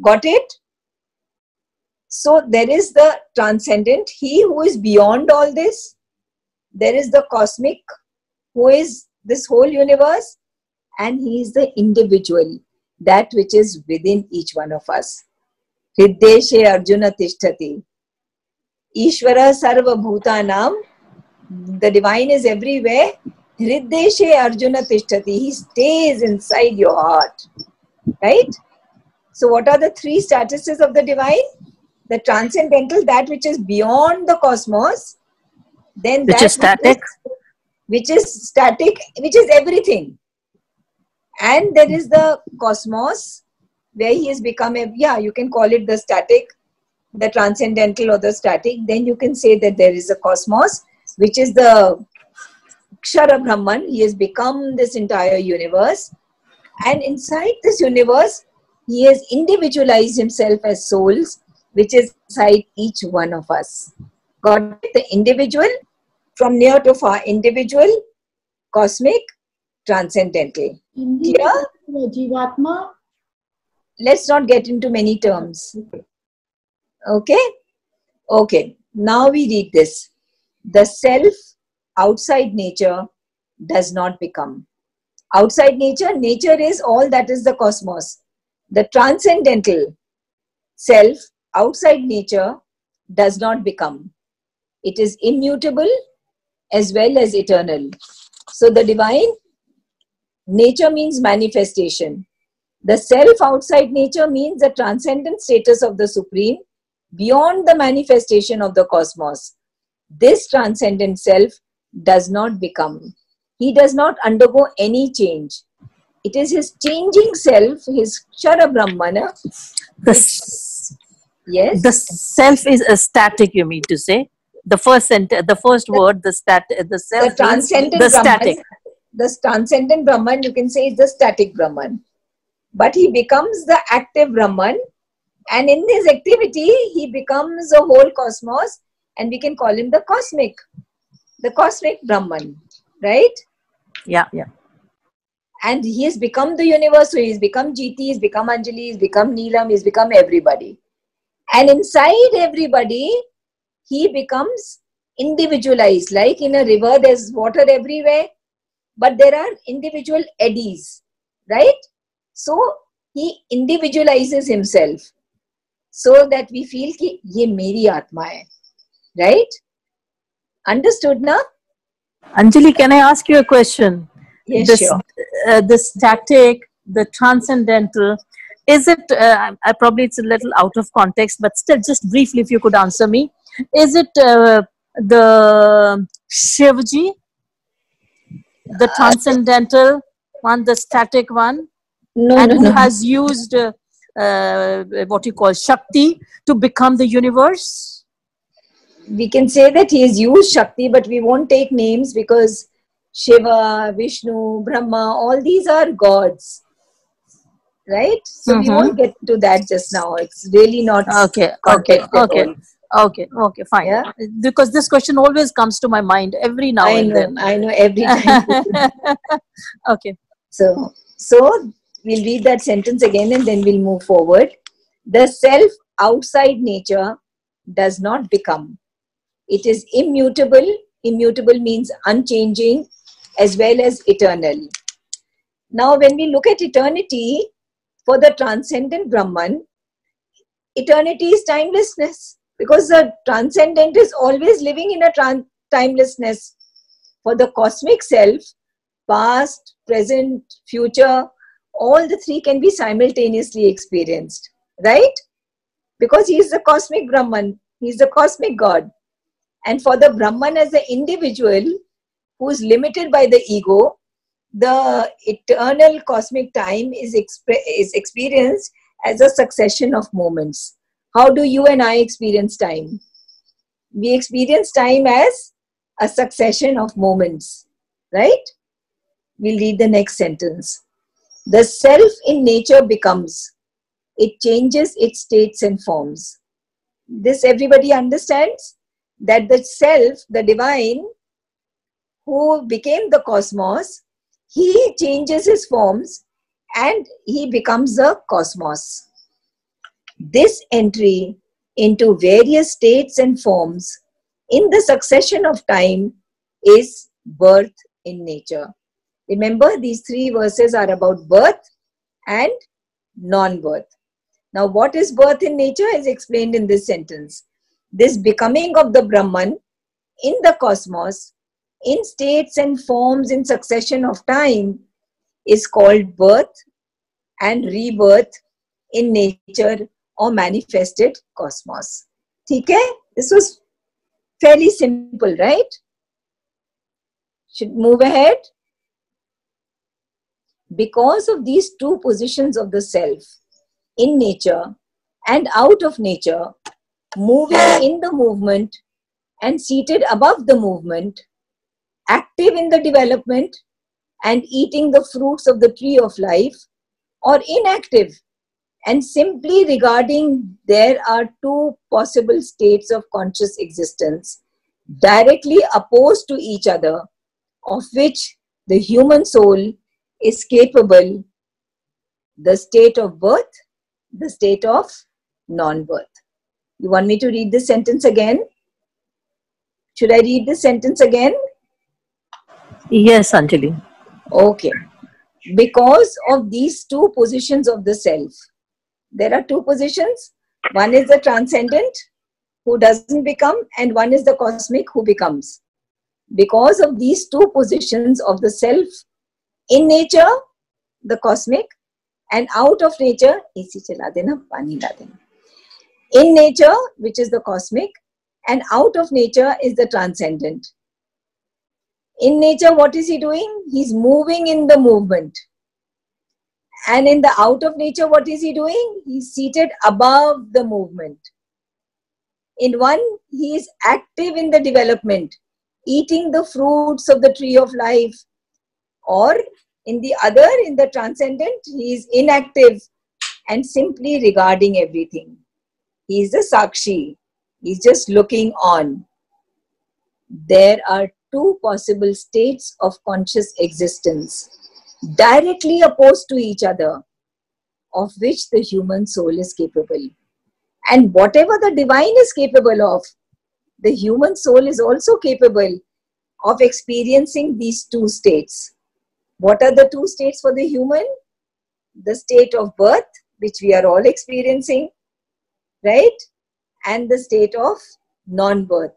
Got it? So there is the transcendent, he who is beyond all this. There is the cosmic, who is this whole universe. And he is the individual, that which is within each one of us. Hriddeshe Arjuna Tishtati. Ishvara Sarva Bhutanam. The divine is everywhere. Hriddeshe Arjuna Tishtati. He stays inside your heart. Right? So what are the three statuses of the divine? The transcendental, that which is beyond the cosmos. Then Which that is static. which is static, which is everything. And there is the cosmos, where he has become you can call it the static, the transcendental or the static. Then you can say that there is a cosmos, which is the Kshara Brahman. He has become this entire universe. And inside this universe, he has individualized himself as souls, which is inside each one of us. Got it? The individual, from near to far, individual, cosmic, transcendental. Clear? Jivatma. Let's not get into many terms. Okay? Okay. Now we read this. The self outside nature does not become. Outside nature, nature is all that is the cosmos. The transcendental self outside nature does not become. It is immutable as well as eternal. So the divine, nature means manifestation. The self outside nature means the transcendent status of the Supreme beyond the manifestation of the cosmos. This transcendent self does not become. He does not undergo any change. It is his changing self, his Kshara Brahmana. Yes. The self is a static, you mean to say? The first sentence, the first word, the self, The transcendent the Brahman, static. the transcendent Brahman, you can say, is the static Brahman. But he becomes the active Brahman, and in his activity, he becomes a whole cosmos, and we can call him the cosmic Brahman, right? Yeah, yeah. And he has become the universe, so he's become Jiti, he's become Anjali, he's become Neelam, he's become everybody. And inside everybody, he becomes individualized. Like in a river, there's water everywhere, but there are individual eddies, right? So he individualizes himself so that we feel ki ye meri atma hai, right? Understood na? Anjali, can I ask you a question? Yes, sure. The static, the transcendental, is it, probably it's a little out of context, but still just briefly if you could answer me, is it the Shivji, the transcendental one, the static one, No, and no, who no. has used what you call Shakti to become the universe? We can say that he has used Shakti, but we won't take names because Shiva, Vishnu, Brahma, all these are gods, right? So we won't get to that just now. It's really not context at all. Okay, fine. Yeah? Because this question always comes to my mind every now and then. I know every time. Okay. So we'll read that sentence again and then we'll move forward. The self outside nature does not become. It is immutable. Immutable means unchanging as well as eternal. Now, when we look at eternity, for the transcendent Brahman, eternity is timelessness because the transcendent is always living in a timelessness. For the cosmic self, past, present, future, all the three can be simultaneously experienced, right? Because he is the cosmic Brahman, he is the cosmic God. And for the Brahman as an individual who is limited by the ego, the eternal cosmic time is experienced as a succession of moments. How do you and I experience time? We experience time as a succession of moments, right? We'll read the next sentence. The self in nature becomes. It changes its states and forms. This everybody understands? That the self, the divine, who became the cosmos, he changes his forms and he becomes the cosmos. This entry into various states and forms in the succession of time is birth in nature. Remember, these three verses are about birth and non-birth. Now, what is birth in nature is explained in this sentence. This becoming of the Brahman in the cosmos, in states and forms in succession of time, is called birth and rebirth in nature or manifested cosmos. Okay? This was fairly simple, right? Should move ahead. Because of these two positions of the self, in nature and out of nature, moving in the movement and seated above the movement, active in the development and eating the fruits of the tree of life, or inactive and simply regarding there are two possible states of conscious existence directly opposed to each other, of which the human soul is capable, the state of birth, the state of non-birth. You want me to read this sentence again? Should I read this sentence again? Yes, Anjali. Okay. Because of these two positions of the self, there are two positions. One is the transcendent, who doesn't become, and one is the cosmic, who becomes. Because of these two positions of the self, in nature, the cosmic, and out of nature, in nature, which is the cosmic, and out of nature is the transcendent. In nature, what is he doing? He's moving in the movement. And in the out of nature, what is he doing? He's seated above the movement. In one, he is active in the development, eating the fruits of the tree of life. Or in the other, in the transcendent, he is inactive and simply regarding everything. He is the Sakshi. He's just looking on. There are two possible states of conscious existence, directly opposed to each other, of which the human soul is capable. And whatever the divine is capable of, the human soul is also capable of experiencing these two states. What are the two states for the human? The state of birth, which we are all experiencing, right? And the state of non-birth.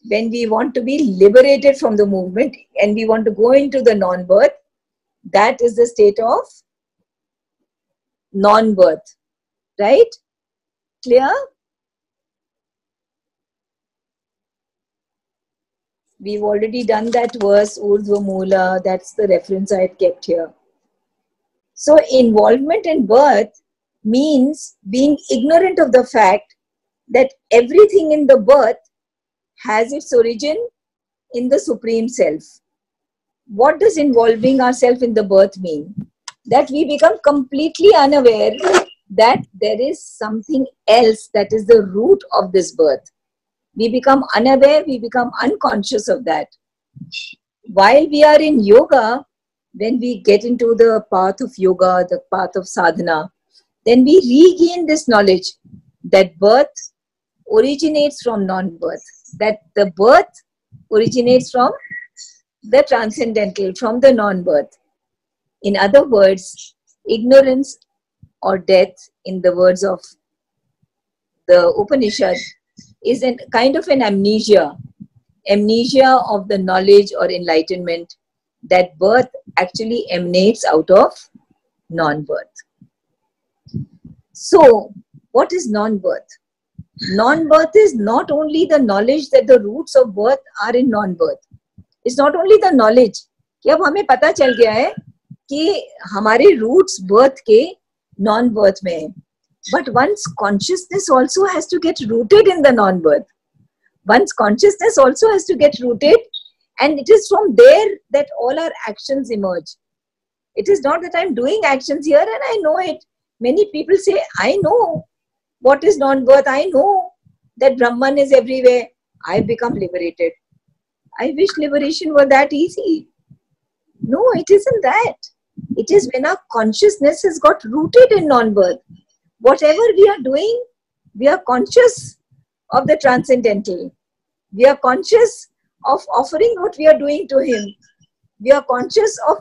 When we want to be liberated from the movement and we want to go into the non-birth, that is the state of non-birth, right? Clear? We've already done that verse, Urdhva Mula, that's the reference I had kept here. So involvement in birth means being ignorant of the fact that everything in the birth has its origin in the Supreme Self. What does involving ourselves in the birth mean? That we become completely unaware that there is something else that is the root of this birth. We become unaware, we become unconscious of that. While we are in yoga, when we get into the path of yoga, the path of sadhana, then we regain this knowledge that birth originates from non-birth, that the birth originates from the transcendental, from the non-birth. In other words, ignorance or death, in the words of the Upanishad, is a kind of an amnesia of the knowledge or enlightenment that birth actually emanates out of non-birth. So, what is non-birth? Non-birth is not only the knowledge that the roots of birth are in non-birth. It's not only the knowledge कि अब हमें पता चल गया है कि हमारे roots birth के non-birth में है. But one's consciousness also has to get rooted in the non-birth. One's consciousness also has to get rooted, and it is from there that all our actions emerge. It is not that I'm doing actions here and I know it. Many people say, I know what is non-birth. I know that Brahman is everywhere. I become liberated. I wish liberation were that easy. No, it isn't that. It is when our consciousness has got rooted in non-birth. Whatever we are doing, we are conscious of the transcendental. We are conscious of offering what we are doing to him. We are conscious of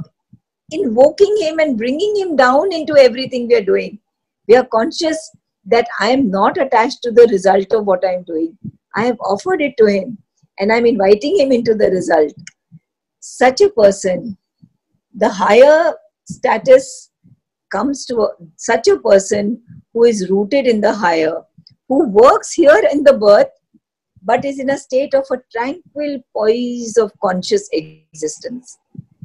invoking him and bringing him down into everything we are doing. We are conscious that I am not attached to the result of what I am doing. I have offered it to him and I am inviting him into the result. Such a person, the higher status comes to such a person who is rooted in the higher, who works here in the birth, but is in a state of a tranquil poise of conscious existence.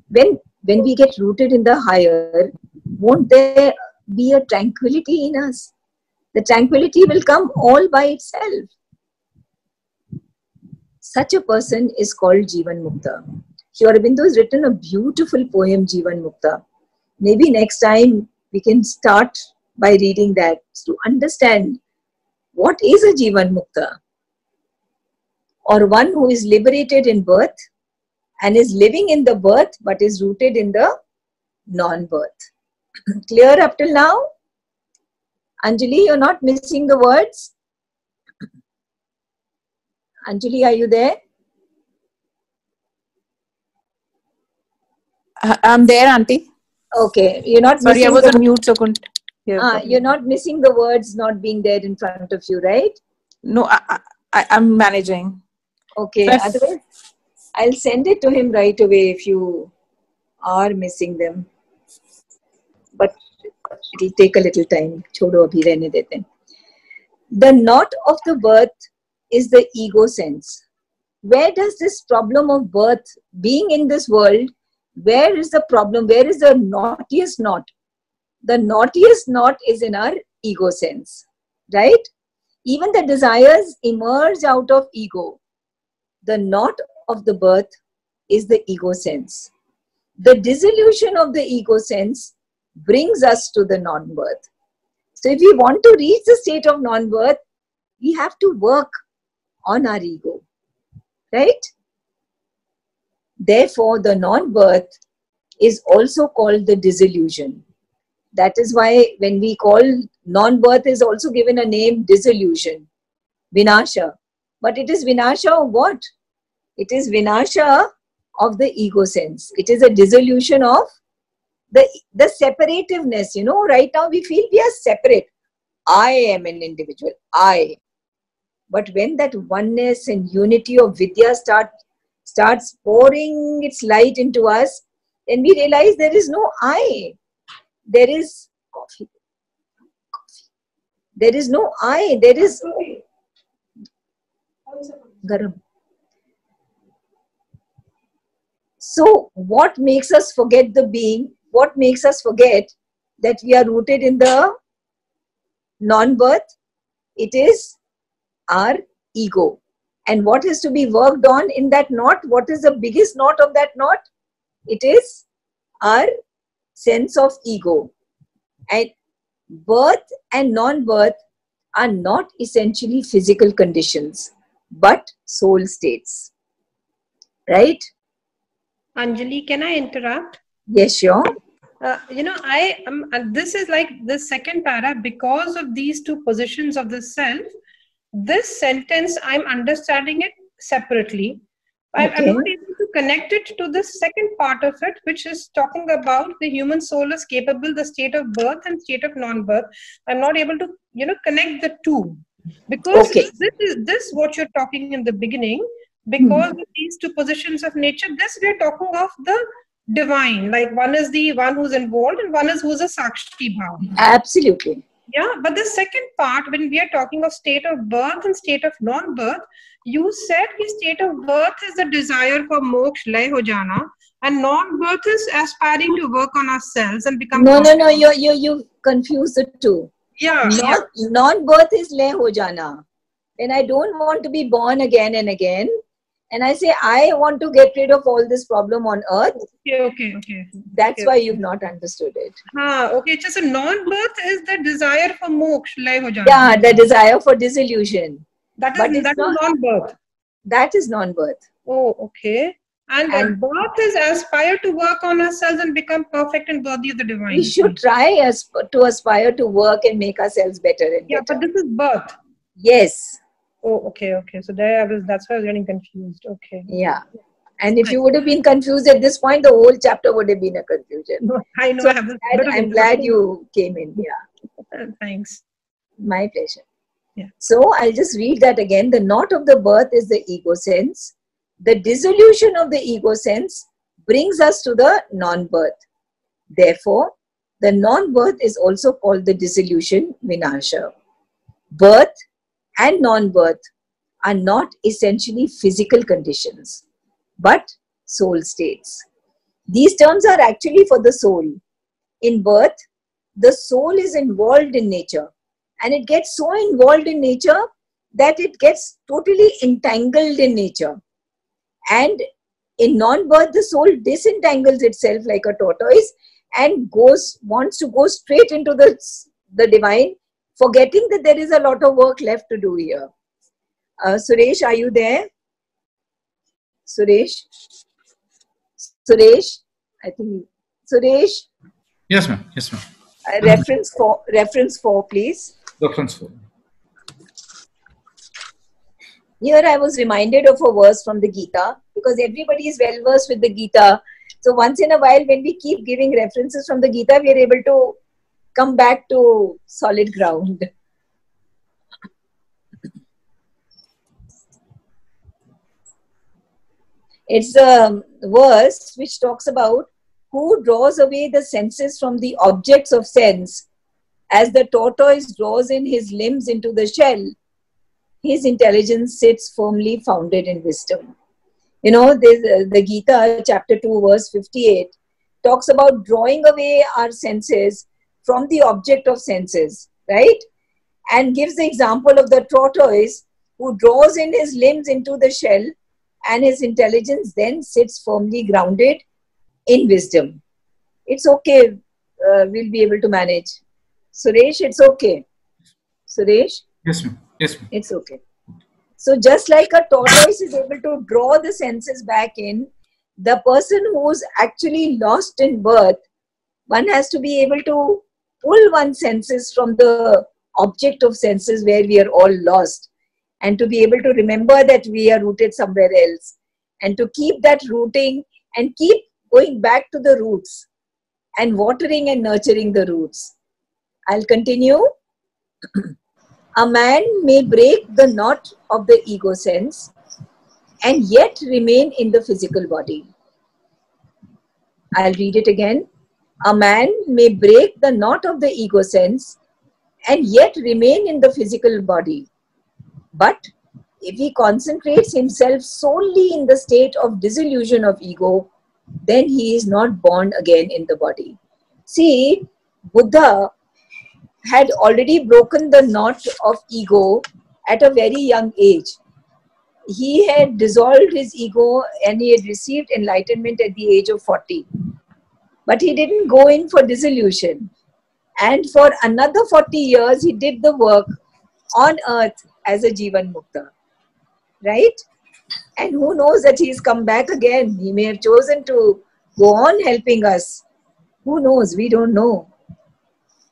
When we get rooted in the higher, won't there be a tranquility in us? The tranquility will come all by itself. Such a person is called Jivan Mukta. Sri Aurobindo has written a beautiful poem, Jivan Mukta. Maybe next time we can start by reading that to understand what is a Jivan Mukta, or one who is liberated in birth and is living in the birth but is rooted in the non-birth. Clear up till now? Anjali, you're not missing the words? Anjali, are you there? I'm there, Auntie. Okay, you're not Sorry, missing I was the on mute, so couldn't hear. you're not missing the words not being there in front of you, right? No, I'm managing. Okay, Yes. otherwise I'll send it to him right away if you are missing them. But it'll take a little time. Chodo abhi rehne dete hain. The knot of the birth is the ego sense. Where does this problem of birth, being in this world, where is the problem? Where is the knottiest knot? The knottiest knot is in our ego sense, right? Even the desires emerge out of ego. The knot of the birth is the ego sense. The dissolution of the ego sense brings us to the non-birth. So if we want to reach the state of non-birth, we have to work on our ego, right? Therefore, the non-birth is also called the disillusion. That is why when we call non-birth is also given a name, dissolution, vinasha. But it is vinasha of what? It is vinasha of the ego sense. It is a dissolution of the separativeness. You know, right now we feel we are separate. I am an individual. I. But when that oneness and unity of Vidya starts pouring its light into us, then we realize there is no I. There is coffee. There is no I. There is garam. So what makes us forget the being? What makes us forget that we are rooted in the non-birth? It is our ego. And what is to be worked on in that knot? What is the biggest knot of that knot? It is our sense of ego. And birth and non-birth are not essentially physical conditions, but soul states. Right? Anjali, can I interrupt? Yes, sure. You know, this is like the second para, because of these two positions of the self. This sentence, I'm understanding it separately. I'm not able to connect it to the second part of it, which is talking about the human soul is capable, the state of birth and state of non-birth. I'm not able to, connect the two. Because this what you're talking in the beginning, because of these two positions of nature, this we're talking of the divine. Like one is the one who's involved and one is who's a Sakshi Bhav. Absolutely. Yeah, but the second part, when we are talking of state of birth and state of non-birth, you said the state of birth is the desire for moksha, lay ho jana, and non-birth is aspiring to work on ourselves and become. No, you confuse the two. Yeah. Non-birth is lay ho jana. When I don't want to be born again and again, and I say I want to get rid of all this problem on earth. Okay. That's why you've not understood it. Okay. It's just a non-birth is the desire for moksha, lay ho jana. Yeah, the desire for dissolution. That is non-birth. That is non-birth. Oh, okay. And birth is aspire to work on ourselves and become perfect and worthy of the divine. We should try to aspire to work and make ourselves better and better. But this is birth. Yes. Oh, okay. So that's why I was getting confused. Okay. Yeah. And if you would have been confused at this point, the whole chapter would have been a confusion. No, I know. So I'm glad you came in. Yeah. Thanks. My pleasure. Yeah. So I'll just read that again. The knot of the birth is the ego sense. The dissolution of the ego sense brings us to the non-birth. Therefore, the non-birth is also called the dissolution, vinasha. Birth and non-birth are not essentially physical conditions, but soul states. These terms are actually for the soul. In birth, the soul is involved in nature, and it gets so involved in nature that it gets totally entangled in nature. And in non-birth, the soul disentangles itself like a tortoise and wants to go straight into the divine, forgetting that there is a lot of work left to do here. Suresh, are you there? Suresh, I think Suresh. Yes, ma'am. Reference 4, please. Reference 4. Here I was reminded of a verse from the Gita, because everybody is well versed with the Gita. So once in a while, when we keep giving references from the Gita, we are able to come back to solid ground. It's a verse which talks about who draws away the senses from the objects of sense, as the tortoise draws in his limbs into the shell. His intelligence sits firmly founded in wisdom. You know, the Gita, chapter 2, verse 58, talks about drawing away our senses from the object of senses, right? And gives the example of the tortoise who draws in his limbs into the shell, and his intelligence then sits firmly grounded in wisdom. It's okay. We'll be able to manage. Suresh, it's okay. Suresh? Yes, ma'am. It's okay. So just like a tortoise is able to draw the senses back in, the person who's actually lost in birth, one has to be able to pull one's senses from the object of senses where we are all lost, and to be able to remember that we are rooted somewhere else, and to keep that rooting and keep going back to the roots and watering and nurturing the roots. I'll continue. A man may break the knot of the ego sense and yet remain in the physical body. I'll read it again. A man may break the knot of the ego sense and yet remain in the physical body. But if he concentrates himself solely in the state of dissolution of ego, then he is not born again in the body. See, Buddha had already broken the knot of ego at a very young age. He had dissolved his ego and he had received enlightenment at the age of 40. But he didn't go in for dissolution. And for another 40 years, he did the work on earth as a Jivan Mukta. Right? And who knows that he's come back again. He may have chosen to go on helping us. Who knows? We don't know.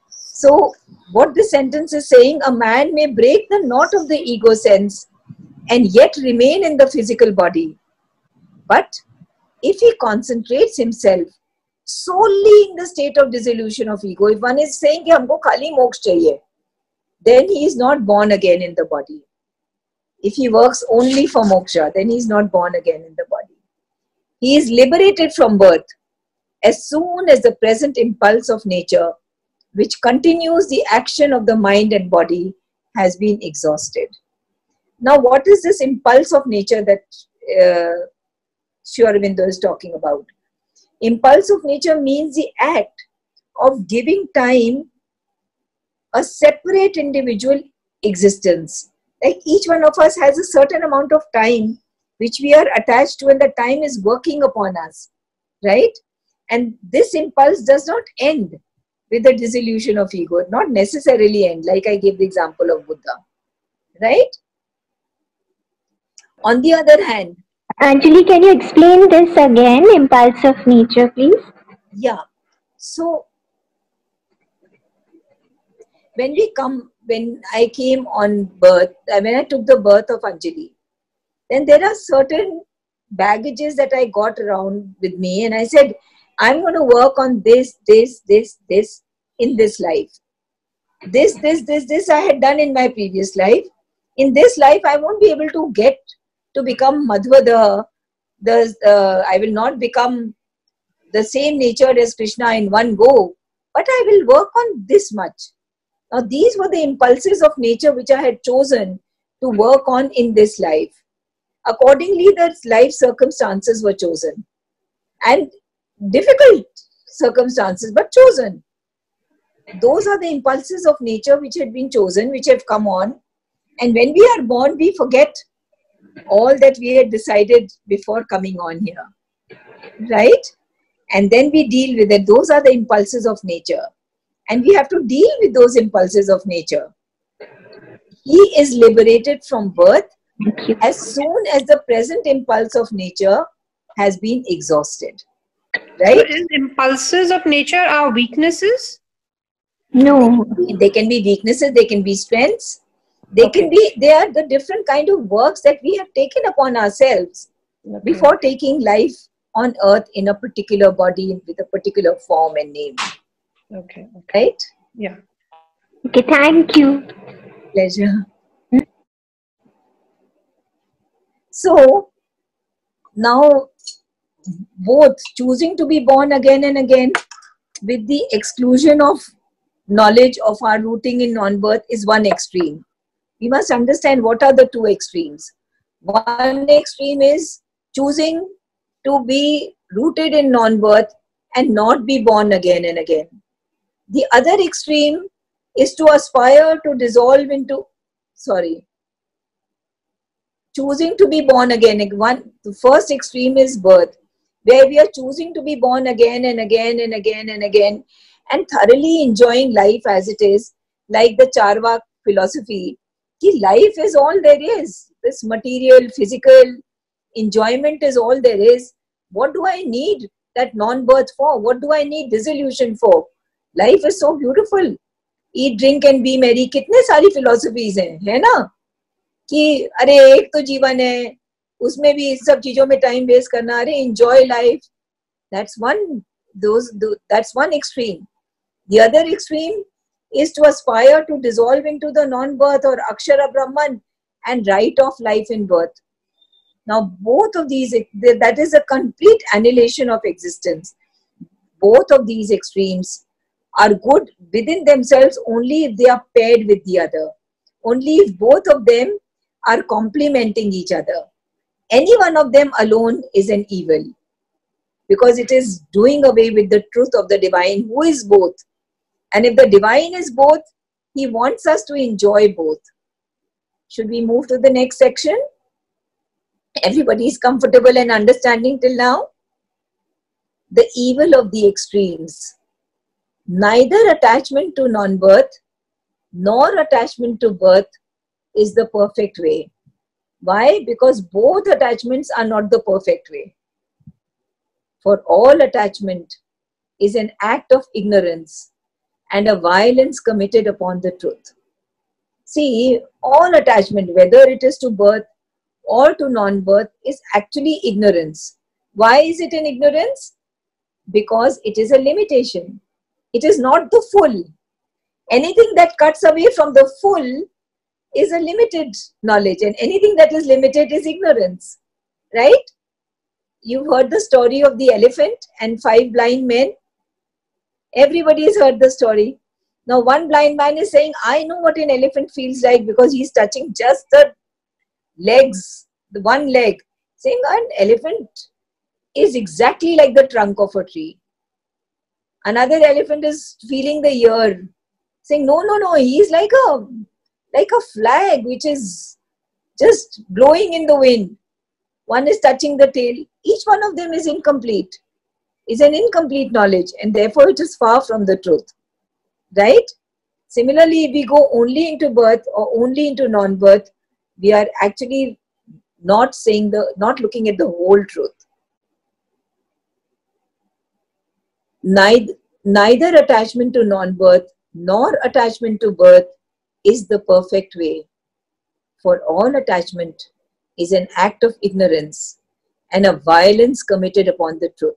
So, what this sentence is saying, a man may break the knot of the ego sense and yet remain in the physical body. But if he concentrates himself solely in the state of dissolution of ego, if one is saying, humko khali moksha chahiye, then he is not born again in the body. If he works only for moksha, then he is not born again in the body. He is liberated from birth as soon as the present impulse of nature, which continues the action of the mind and body, has been exhausted. Now, what is this impulse of nature that Sri Aurobindo is talking about? Impulse of nature means the act of giving time a separate individual existence. Like each one of us has a certain amount of time which we are attached to, and the time is working upon us, right? And this impulse does not end with the dissolution of ego, not necessarily end, like I gave the example of Buddha, right? On the other hand, Anjali, can you explain this again, impulse of nature, please? Yeah. So, when I came on birth, when I took the birth of Anjali, then there are certain baggages that I got around with me, and I said, I'm going to work on this in this life. This I had done in my previous life. In this life, I won't be able to get to become Madhva, I will not become the same nature as Krishna in one go, but I will work on this much. Now, these were the impulses of nature which I had chosen to work on in this life. Accordingly, the life circumstances were chosen. And difficult circumstances, but chosen. Those are the impulses of nature which had been chosen, which have come on. And when we are born, we forget all that we had decided before coming on here. Right? And then we deal with it. Those are the impulses of nature. And we have to deal with those impulses of nature. He is liberated from birth as soon as the present impulse of nature has been exhausted. Right? So impulses of nature are weaknesses? No. They can be weaknesses, they can be strengths. They are the different kind of works that we have taken upon ourselves before taking life on earth in a particular body with a particular form and name. Okay. Right? Yeah. Okay, thank you. Pleasure. So, now both choosing to be born again and again with the exclusion of knowledge of our rooting in non-birth is one extreme. We must understand what are the two extremes. One extreme is choosing to be rooted in non-birth and not be born again and again. The other extreme is to aspire to dissolve into, choosing to be born again. The first extreme is birth, where we are choosing to be born again and again and again and again, and thoroughly enjoying life as it is, like the Charvak philosophy. Life is all there is. This material, physical enjoyment is all there is. What do I need that non-birth for? What do I need dissolution for? Life is so beautiful. Eat, drink and be merry. कितने सारी philosophies हैं, है ना? कि अरे एक तो जीवन है, उसमें भी इस सब चीजों में time waste करना, अरे enjoy life. That's one extreme. The other extreme is to aspire to dissolve into the non-birth or Akshara Brahman and write off life in birth. Now, both of these, that is a complete annihilation of existence. Both of these extremes are good within themselves only if they are paired with the other. Only if both of them are complementing each other. Any one of them alone is an evil, because it is doing away with the truth of the divine, who is both. And if the divine is both, he wants us to enjoy both. Should we move to the next section? Everybody is comfortable and understanding till now? The evil of the extremes. Neither attachment to non-birth nor attachment to birth is the perfect way. Why? Because both attachments are not the perfect way. For all attachment is an act of ignorance and a violence committed upon the truth. See, all attachment, whether it is to birth or to non-birth, is actually ignorance. Why is it an ignorance? Because it is a limitation. It is not the full. Anything that cuts away from the full is a limited knowledge, and anything that is limited is ignorance. Right? You've heard the story of the elephant and 5 blind men. Everybody has heard the story. Now one blind man is saying, I know what an elephant feels like, because he's touching just the legs, the one leg. Saying an elephant is exactly like the trunk of a tree. Another elephant is feeling the ear. Saying, no, he's like a flag which is just blowing in the wind. One is touching the tail. Each one of them is incomplete. Is an incomplete knowledge, and therefore it is far from the truth. Right? Similarly, if we go only into birth or only into non-birth, we are actually not looking at the whole truth. Neither attachment to non-birth nor attachment to birth is the perfect way. For all attachment is an act of ignorance and a violence committed upon the truth.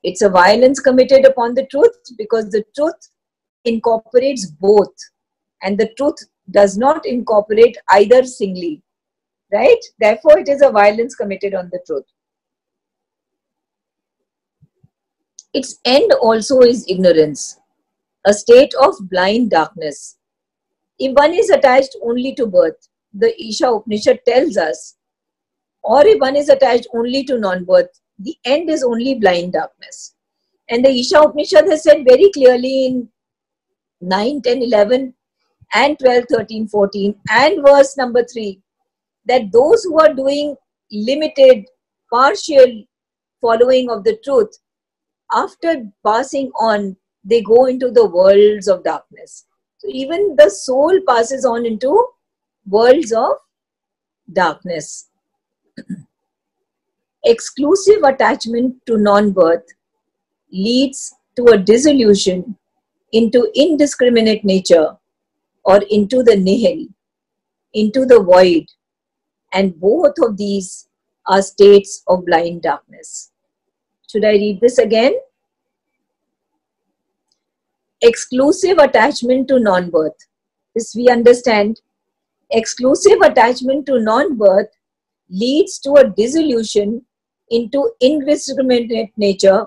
It's a violence committed upon the truth because the truth incorporates both, and the truth does not incorporate either singly. Right? Therefore, it is a violence committed on the truth. Its end also is ignorance, a state of blind darkness. If one is attached only to birth, the Isha Upanishad tells us, or if one is attached only to non-birth, the end is only blind darkness. And the Isha Upanishad has said very clearly in 9, 10, 11 and 12, 13, 14 and verse number 3 that those who are doing limited, partial following of the truth, after passing on, they go into the worlds of darkness. So even the soul passes on into worlds of darkness. Exclusive attachment to non-birth leads to a dissolution into indiscriminate nature or into the nihil, into the void, and both of these are states of blind darkness. Should I read this again? Exclusive attachment to non-birth. This we understand. Exclusive attachment to non-birth leads to a dissolution into indiscriminate nature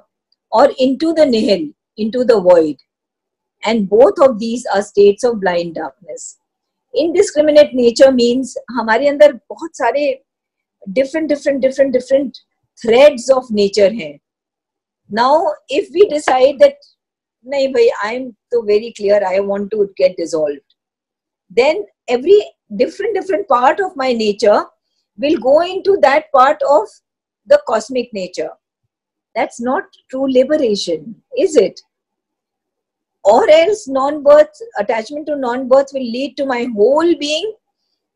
or into the nihil, into the void. And both of these are states of blind darkness. Indiscriminate nature means हमारे अंदर बहुत सारे different threads of nature हैं. Now, if we decide that nahi bhai, I am so very clear, I want to get dissolved, then every different part of my nature will go into that part of the cosmic nature. That's not true liberation, is it? Or else non-birth, attachment to non-birth will lead to my whole being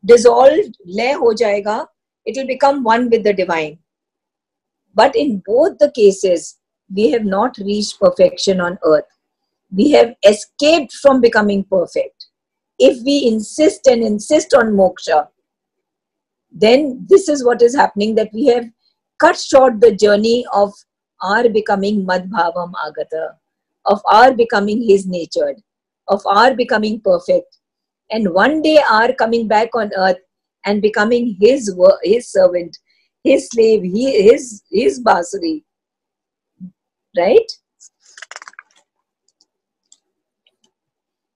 dissolved, lay ho jayega. It will become one with the divine. But in both the cases, we have not reached perfection on earth. We have escaped from becoming perfect. If we insist and insist on moksha, then this is what is happening, that we have cut short the journey of our becoming Madbhavam Agata, of our becoming his natured, of our becoming perfect, and one day our coming back on earth and becoming his servant, his slave, his basuri. Right?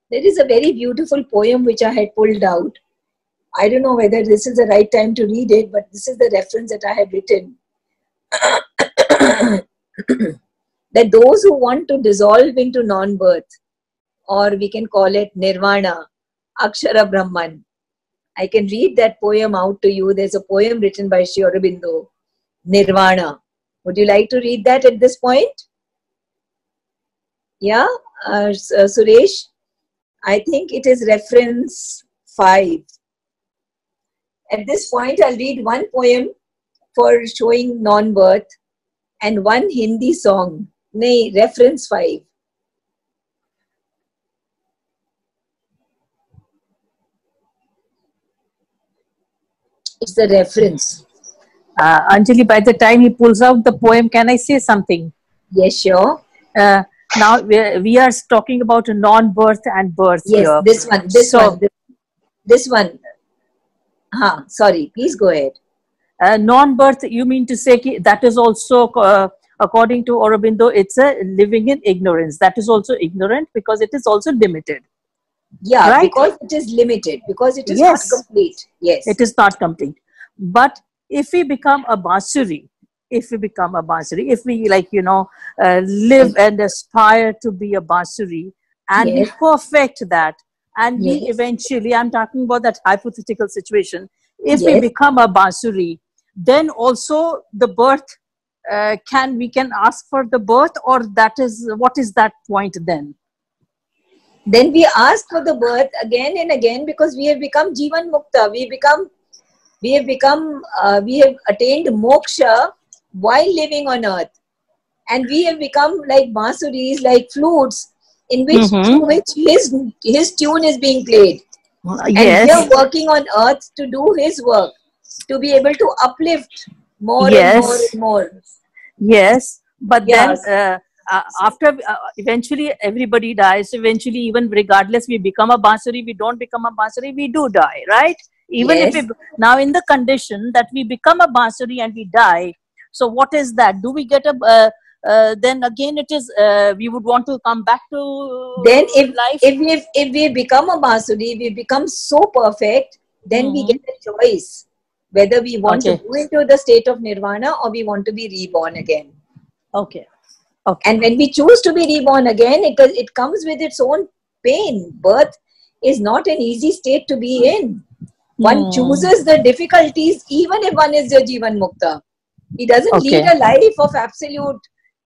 There is a very beautiful poem which I had pulled out. I don't know whether this is the right time to read it, but this is the reference that I have written. That those who want to dissolve into non-birth, or we can call it nirvana, akshara brahman. I can read that poem out to you. There's a poem written by Sri Aurobindo, Nirvana. Would you like to read that at this point? Yeah, Suresh? I think it is reference 5. At this point, I'll read one poem for showing non-birth and one Hindi song. Nay, reference 5. It's the reference. Anjali, by the time he pulls out the poem, can I say something? Yes, sure. Now we are talking about a non-birth and birth here. Yes, this one. Sorry, please go ahead. Non-birth, you mean to say that is also, according to Aurobindo, it's a living in ignorance. That is also ignorant because it is also limited. Yeah, right? Because it is limited, because it is not complete. Yes. It is not complete. But if we become a bansuri, if we live and aspire to be a bansuri and we perfect that, and we eventually, I'm talking about that hypothetical situation, if we become a bansuri, then also the birth, we can ask for the birth, or that is, what is that point then? Then we ask for the birth again and again, because we have become Jivan Mukta. We have attained moksha while living on earth. And we have become like basuris, like flutes, in which, through which his tune is being played. And we are working on earth to do his work, to be able to uplift more and more and more. Yes, but then after eventually everybody dies. Eventually, even regardless we become a bansuri, we don't become a bansuri, we do die, right? Even if we, now in the condition that we become a bansuri and we die, so what is that? Do we get a then again it is we would want to come back to then life. If we become a bansuri, we become so perfect, then we get a choice whether we want to go into the state of nirvana or we want to be reborn again. And when we choose to be reborn again, it comes with its own pain. Birth is not an easy state to be in. One chooses the difficulties even if one is a Jivan Mukta. He doesn't lead a life of absolute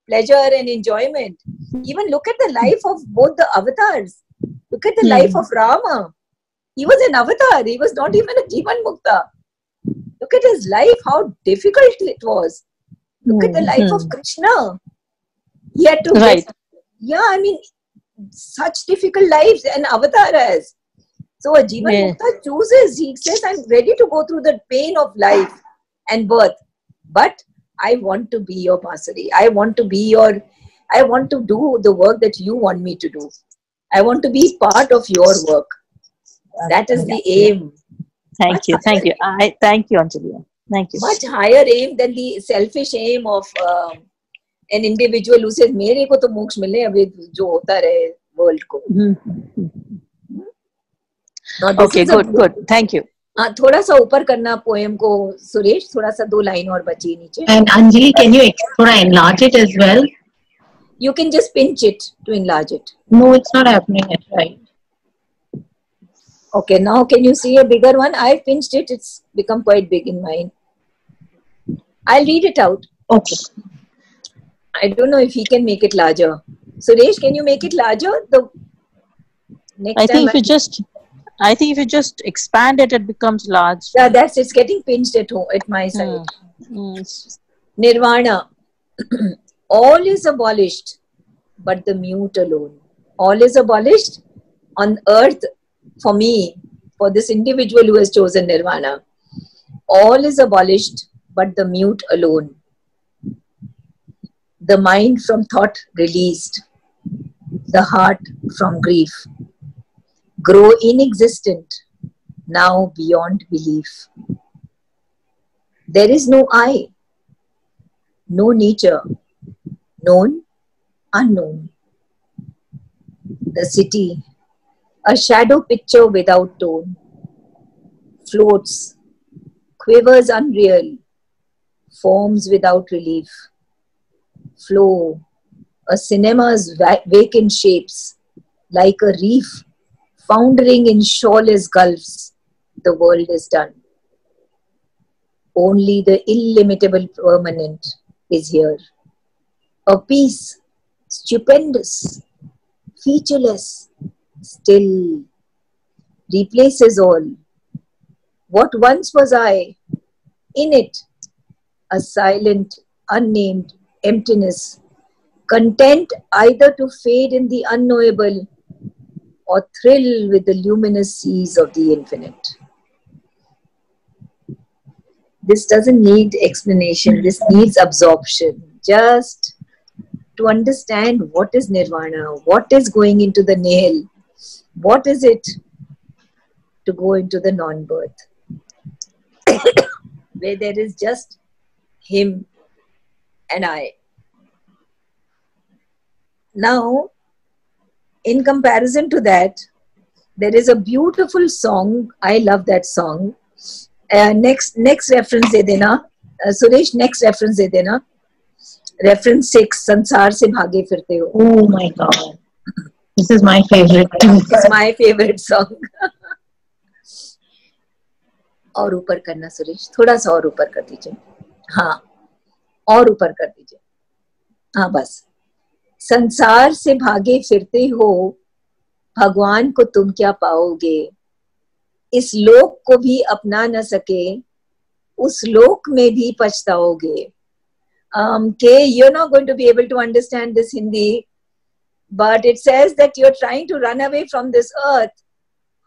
pleasure and enjoyment. Even look at the life of both the avatars. Look at the life of Rama. He was an avatar. He was not even a Jivan Mukta. Look at his life, how difficult it was. Look at the life of Krishna. He had to such difficult lives an avatar has. So a Jivan Mukta chooses, he says, I'm ready to go through the pain of life and birth, but I want to be your bansuri. I want to do the work that you want me to do. I want to be part of your work. That is the aim. Thank you, Anjali. Thank you. Much higher aim than the selfish aim of an individual who says, "मेरे को तो मोक्ष मिले अभी जो होता रहे world को." Okay, good. Thank you. थोड़ा सा ऊपर करना पोएम को सुरेश, थोड़ा सा 2 लाइन और बची नीचे. And Anjali, can you enlarge it as well? You can just pinch it to enlarge it. No, it's not happening yet, right? Okay, now can you see a bigger one? I've pinched it. It's become quite big in mine. I'll read it out. Okay. I don't know if he can make it larger. Suresh, can you make it larger? I think if you just expand it, it becomes large. Yeah, it's getting pinched at my side. Nirvana. All is abolished, but the mute alone. All is abolished on earth for me, for this individual who has chosen nirvana. All is abolished, but the mute alone. The mind from thought released, the heart from grief. Grow inexistent, now beyond belief. There is no I, no nature, known, unknown. The city, a shadow picture without tone, floats, quivers unreal, forms without relief. Flow, a cinema's vacant shapes, like a reef foundering in shoreless gulfs. The world is done. Only the illimitable permanent is here. A peace, stupendous, featureless, still, replaces all. What once was I, in it, a silent, unnamed emptiness, content either to fade in the unknowable or thrill with the luminous seas of the infinite. This doesn't need explanation, this needs absorption. Just to understand what is nirvana, what is going into the nail, what is it to go into the non-birth, where there is just him and I. Now, in comparison to that, there is a beautiful song. I love that song. Next reference दे देना, Suresh. Next reference दे देना. Reference 6. संसार से भागे फिरते हो. Oh my God, this is my favorite. It's my favorite song. और ऊपर करना सुरेश, थोड़ा सा और ऊपर कर दीजिए. हाँ, और ऊपर कर दीजिए. हाँ बस. संसार से भागे फिरते हो, भगवान को तुम क्या पाओगे. इस लोक को भी अपना न सके, उस लोक में भी पछताओगे. Kay, you're not going to be able to understand this Hindi, but it says that you're trying to run away from this earth.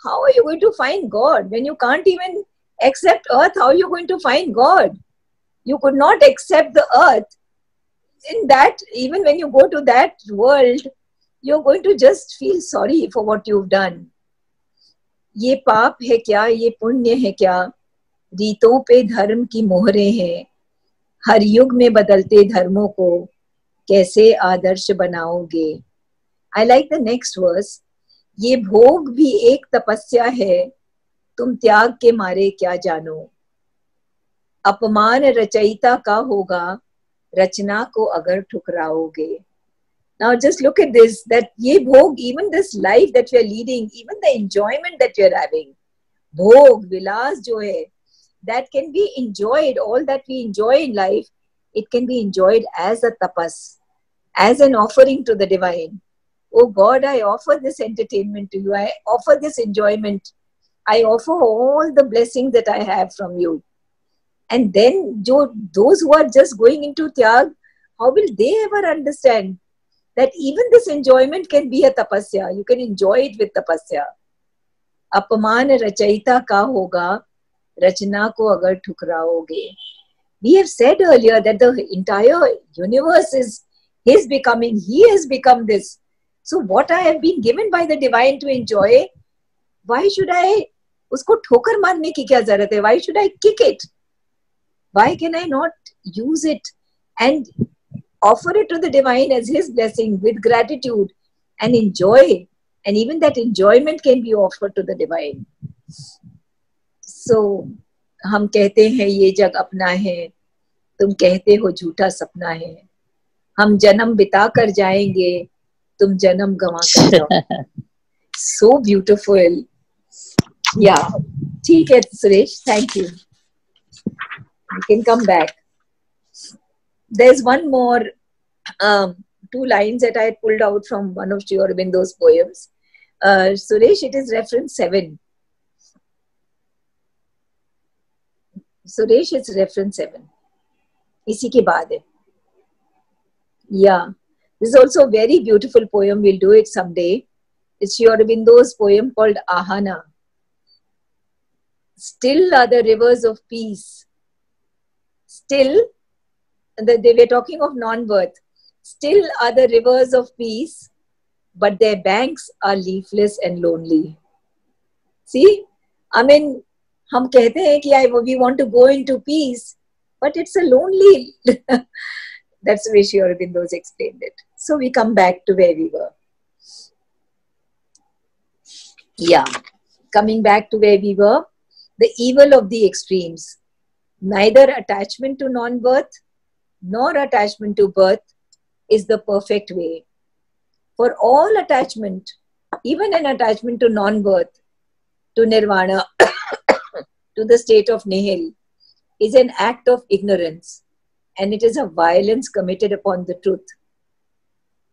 How are you going to find God? When you can't even accept earth, how are you going to find God? You could not accept the earth. In that, even when you go to that world, you're going to just feel sorry for what you've done. ये पाप है क्या, ये पुण्य है क्या, रीतों पे धर्म की मोहरें हैं, हर युग में बदलते धर्मों को कैसे आदर्श बनाओगे. I like the next verse. ये भोग भी एक तपस्या है, तुम त्याग के मारे क्या जानो. अपमान रचयिता का होगा, रचना को अगर ठुकराओगे. Now just look at this, that ye bhog, even this life that we are leading, even the enjoyment that we are having, bhog, vilas jo hai, that can be enjoyed, all that we enjoy in life, it can be enjoyed as a tapas, as an offering to the divine. Oh God, I offer this entertainment to you, I offer this enjoyment, I offer all the blessings that I have from you. And then those who are just going into tyag, how will they ever understand that even this enjoyment can be a tapasya? You can enjoy it with tapasya. Apaman rachayita ka hoga, rachna ko agar thukraoge. We have said earlier that the entire universe is his becoming. He has become this. So what I have been given by the divine to enjoy, why should I usko ठोकर मारने की क्या जरूरत है? Why should I kick it? Why can I not use it and offer it to the divine as his blessing with gratitude and enjoy? And even that enjoyment can be offered to the divine. So, हम कहते हैं ये जग अपना है, तुम कहते हो झूठा सपना है. हम जन्म बिता कर जाएंगे, तुम जन्म गंवा कर जाओ. So beautiful. Yeah. ठीक है Suresh, thank you. You can come back. There's one more, 2 lines that I had pulled out from one of Sri Aurobindo's poems. Suresh, it is reference 7. Suresh, it's reference 7. इसी के बाद है. Yeah. This is also a very beautiful poem. We'll do it someday. It's Sri Aurobindo's poem called Ahana. Still are the rivers of peace. Still, they were talking of non-birth. Still are the rivers of peace, but their banks are leafless and lonely. See? I mean, हम कहते हैं कि we want to go into peace, but it's a lonely. That's the way Sri Aurobindo explained it. So we come back to where we were. Yeah, coming back to where we were, the evil of the extremes. Neither attachment to non-birth nor attachment to birth is the perfect way. For all attachment, even an attachment to non-birth, to nirvana, to the state of nihil, is an act of ignorance, and it is a violence committed upon the truth.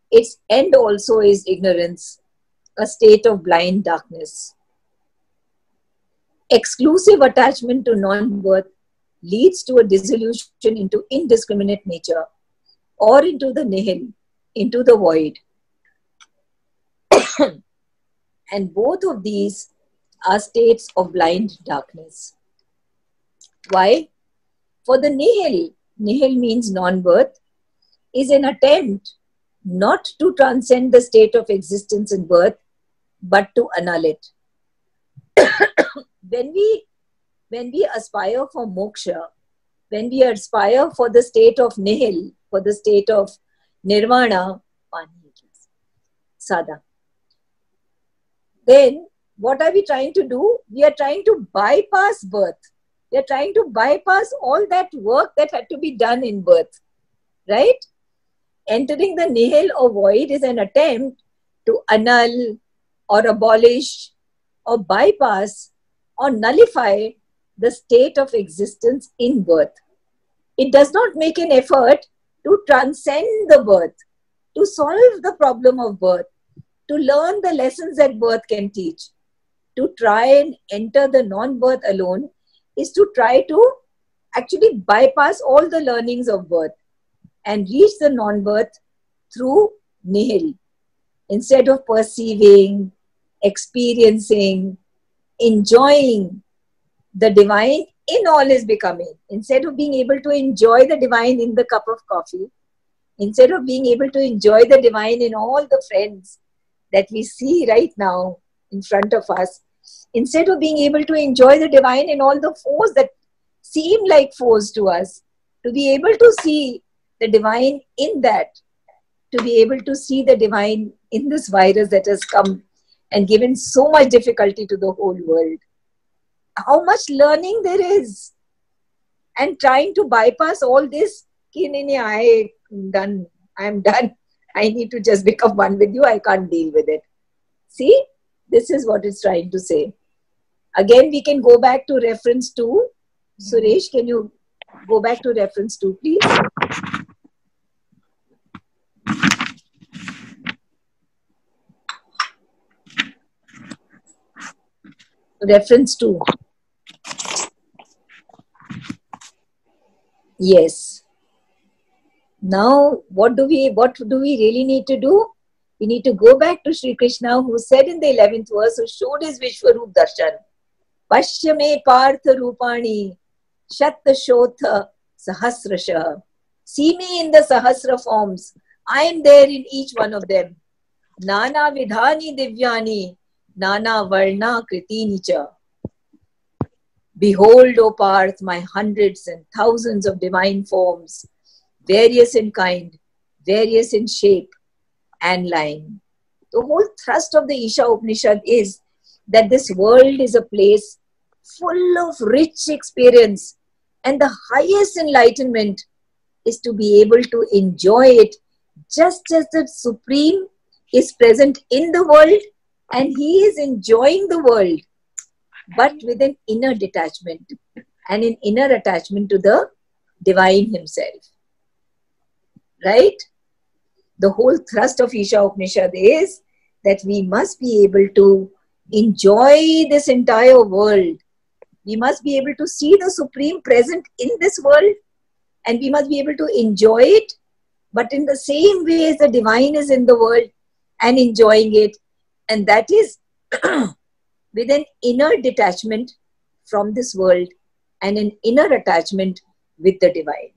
Its end also is ignorance, a state of blind darkness. Exclusive attachment to non-birth leads to a dissolution into indiscriminate nature, or into the nihil, into the void. And both of these are states of blind darkness. Why? For the nihil, nihil means non-birth, is an attempt not to transcend the state of existence in birth, but to annul it. When we aspire for moksha, when we aspire for the state of nihil, for the state of nirvana, sada, then what are we trying to do? We are trying to bypass birth. We are trying to bypass all that work that had to be done in birth, right? Entering the nihil or void is an attempt to annul or abolish or bypass or nullify the state of existence in birth. It does not make an effort to transcend the birth, to solve the problem of birth, to learn the lessons that birth can teach. To try and enter the non-birth alone is to try to actually bypass all the learnings of birth and reach the non-birth through nihil. Instead of perceiving, experiencing, enjoying the divine in all his becoming, instead of being able to enjoy the divine in the cup of coffee, instead of being able to enjoy the divine in all the friends that we see right now in front of us, instead of being able to enjoy the divine in all the foes that seem like foes to us, to be able to see the divine in that, to be able to see the divine in this virus that has come and given so much difficulty to the whole world. How much learning there is, and trying to bypass all this. I am done. I need to just become one with you. I can't deal with it. See, this is what it's trying to say. Again, we can go back to reference 2. Suresh, can you go back to reference 2, please? Reference 2. Yes. Now, what do we really need to do? We need to go back to Sri Krishna, who said in the 11th verse, who showed his Vishwaroop Darshan, Pashyame Partha Rupani Shatta Shotha Sahasrasha. See me in the Sahasra forms. I am there in each one of them. Nana Vidhani Divyani Nana Varna Kritini Cha. Behold, O Parth, my hundreds and thousands of divine forms, various in kind, various in shape and line. The whole thrust of the Isha Upanishad is that this world is a place full of rich experience, and the highest enlightenment is to be able to enjoy it just as the Supreme is present in the world and he is enjoying the world, but with an inner detachment and an inner attachment to the divine himself. Right? The whole thrust of Isha Upanishad is that we must be able to enjoy this entire world. We must be able to see the Supreme present in this world, and we must be able to enjoy it but in the same way as the divine is in the world and enjoying it, and that is with an inner detachment from this world and an inner attachment with the divine.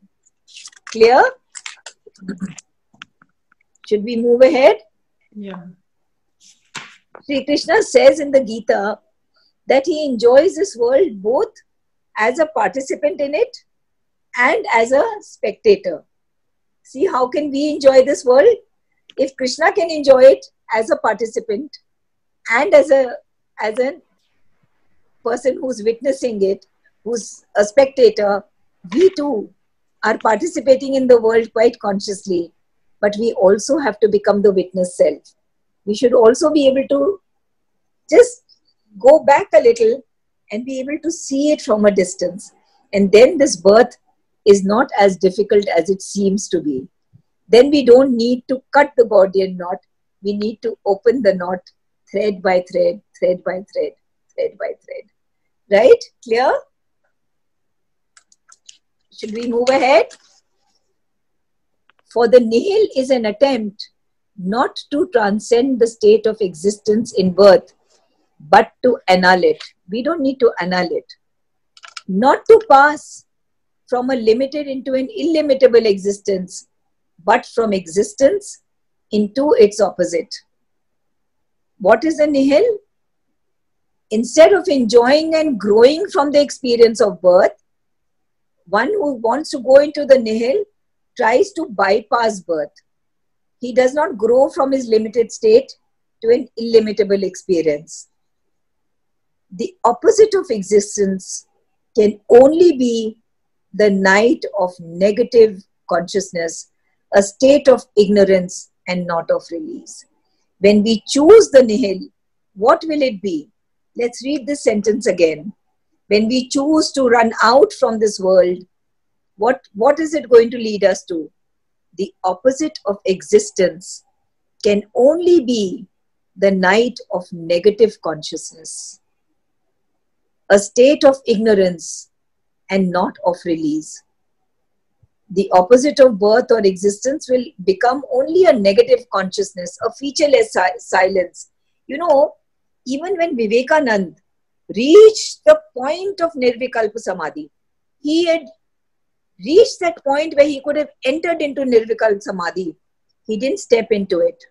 Clear? Should we move ahead? Yeah. Sri Krishna says in the Gita that he enjoys this world both as a participant in it and as a spectator. See, how can we enjoy this world? If Krishna can enjoy it as a participant and as a person who's witnessing it, who's a spectator, we too are participating in the world quite consciously, but we also have to become the witness self. We should also be able to just go back a little and be able to see it from a distance. And then this birth is not as difficult as it seems to be. Then we don't need to cut the Gordian knot. We need to open the knot thread by thread, thread by thread, thread by thread. Right? Clear? Should we move ahead? For the nihil is an attempt not to transcend the state of existence in birth, but to annul it. We don't need to annul it. Not to pass from a limited into an illimitable existence, but from existence into its opposite. What is the nihil? Instead of enjoying and growing from the experience of birth, one who wants to go into the nihil tries to bypass birth. He does not grow from his limited state to an illimitable experience. The opposite of existence can only be the night of negative consciousness, a state of ignorance and not of release. When we choose the nihil, what will it be? Let's read this sentence again. When we choose to run out from this world, what is it going to lead us to? The opposite of existence can only be the night of negative consciousness, a state of ignorance and not of release. The opposite of birth or existence will become only a negative consciousness, a featureless silence. You know, even when Vivekanand reached the point of Nirvikalpa Samadhi, he had reached that point where he could have entered into Nirvikalpa Samadhi. He didn't step into it.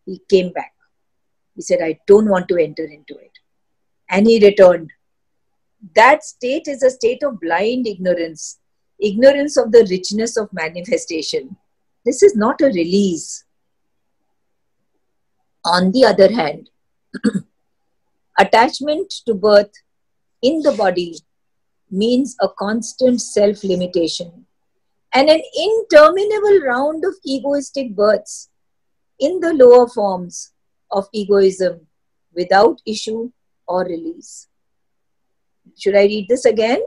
He came back. He said, I don't want to enter into it. And he returned. That state is a state of blind ignorance, ignorance of the richness of manifestation. This is not a release. On the other hand, attachment to birth in the body means a constant self-limitation and an interminable round of egoistic births in the lower forms of egoism without issue or release. Should I read this again?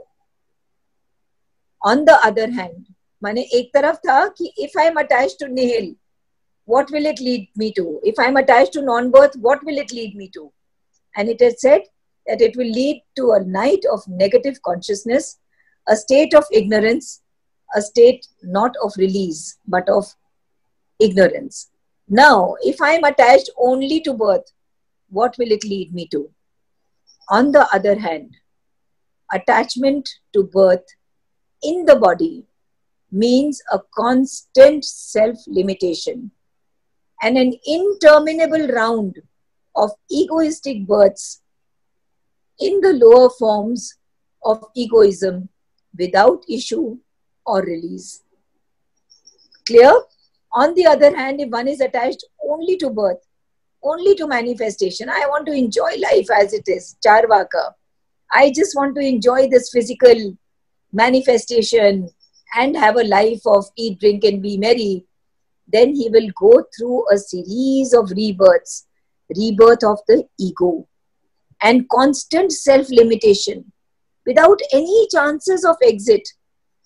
On the other hand, माने एक तरफ था कि if I am attached to nihil, what will it lead me to? If I am attached to non-birth, what will it lead me to? And it has said that it will lead to a night of negative consciousness, a state of ignorance, a state not of release, but of ignorance. Now, if I am attached only to birth, what will it lead me to? On the other hand, attachment to birth in the body means a constant self-limitation and an interminable round of egoistic births in the lower forms of egoism without issue or release. Clear? On the other hand, if one is attached only to birth, only to manifestation, I want to enjoy life as it is, charvaka. I just want to enjoy this physical manifestation and have a life of eat, drink and be merry, then he will go through a series of rebirths, rebirth of the ego and constant self-limitation without any chances of exit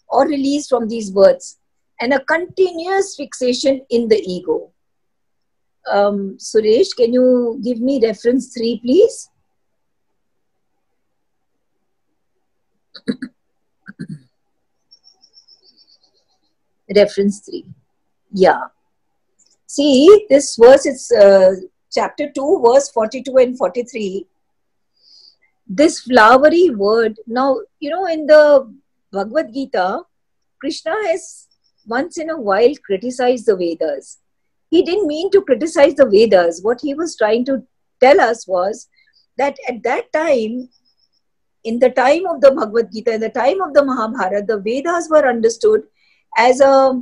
or release from these births and a continuous fixation in the ego. Suresh, can you give me reference 3, please? Reference 3. Yeah. See, this verse, it's chapter 2, verse 42 and 43. This flowery word, now, in the Bhagavad Gita, Krishna has once in a while criticized the Vedas. He didn't mean to criticize the Vedas. What he was trying to tell us was that at that time, in the time of the Bhagavad Gita, in the time of the Mahabharata, the Vedas were understood as a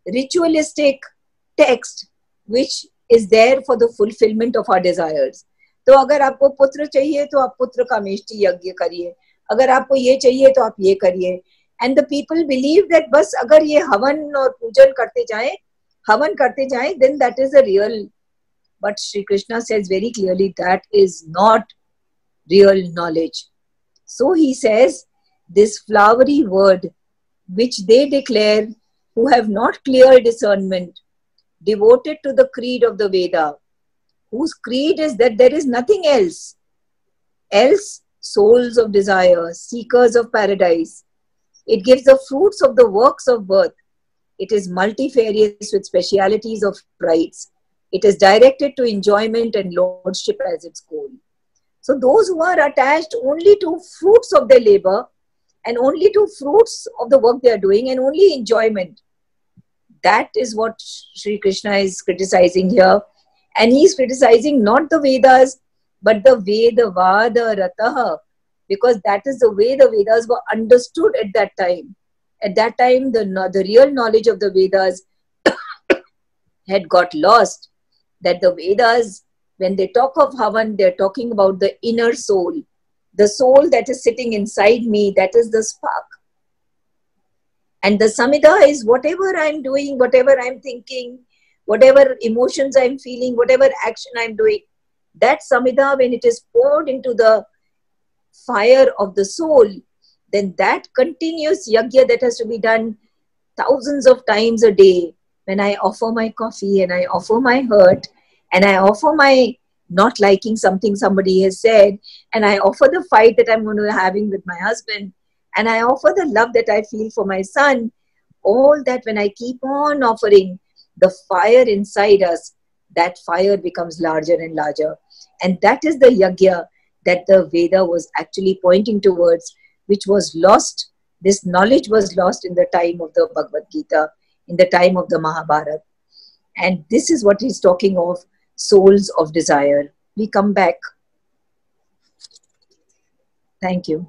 ritualistic text which is there for the fulfillment of our desires. तो अगर आपको पुत्र चाहिए तो आप पुत्र का मेष्टि यज्ञ करिए, अगर आपको ये चाहिए तो आप ये करिए. And the people believe that बस अगर ये हवन और पूजन करते जाएं, then that is a real. But Sri Krishna says very clearly that is not real knowledge. So he says, this flowery word which they declare who have not clear discernment, devoted to the creed of the Veda, whose creed is that there is nothing else, souls of desire, seekers of paradise. It gives the fruits of the works of birth. It is multifarious with specialities of rights. It is directed to enjoyment and lordship as its goal. So those who are attached only to fruits of their labor and only to fruits of the work they are doing and only enjoyment, that is what Sri Krishna is criticizing here. And he is criticizing not the Vedas, but the Vedavada Rataha, because that is the way the Vedas were understood at that time. At that time, the real knowledge of the Vedas had got lost. That the Vedas, when they talk of Havan, they're talking about the inner soul. The soul that is sitting inside me, that is the spark. And the Samhita is whatever I'm doing, whatever I'm thinking, whatever emotions I'm feeling, whatever action I'm doing. That Samhita, when it is poured into the fire of the soul, then that continuous yajna that has to be done thousands of times a day, when I offer my coffee and I offer my hurt and I offer my not liking something somebody has said, and I offer the fight that I'm going to be having with my husband, and I offer the love that I feel for my son, all that when I keep on offering, the fire inside us, that fire becomes larger and larger. And that is the yajna that the Veda was actually pointing towards, which was lost. This knowledge was lost in the time of the Bhagavad Gita, in the time of the Mahabharata. And this is what he's talking of, souls of desire. We come back. Thank you.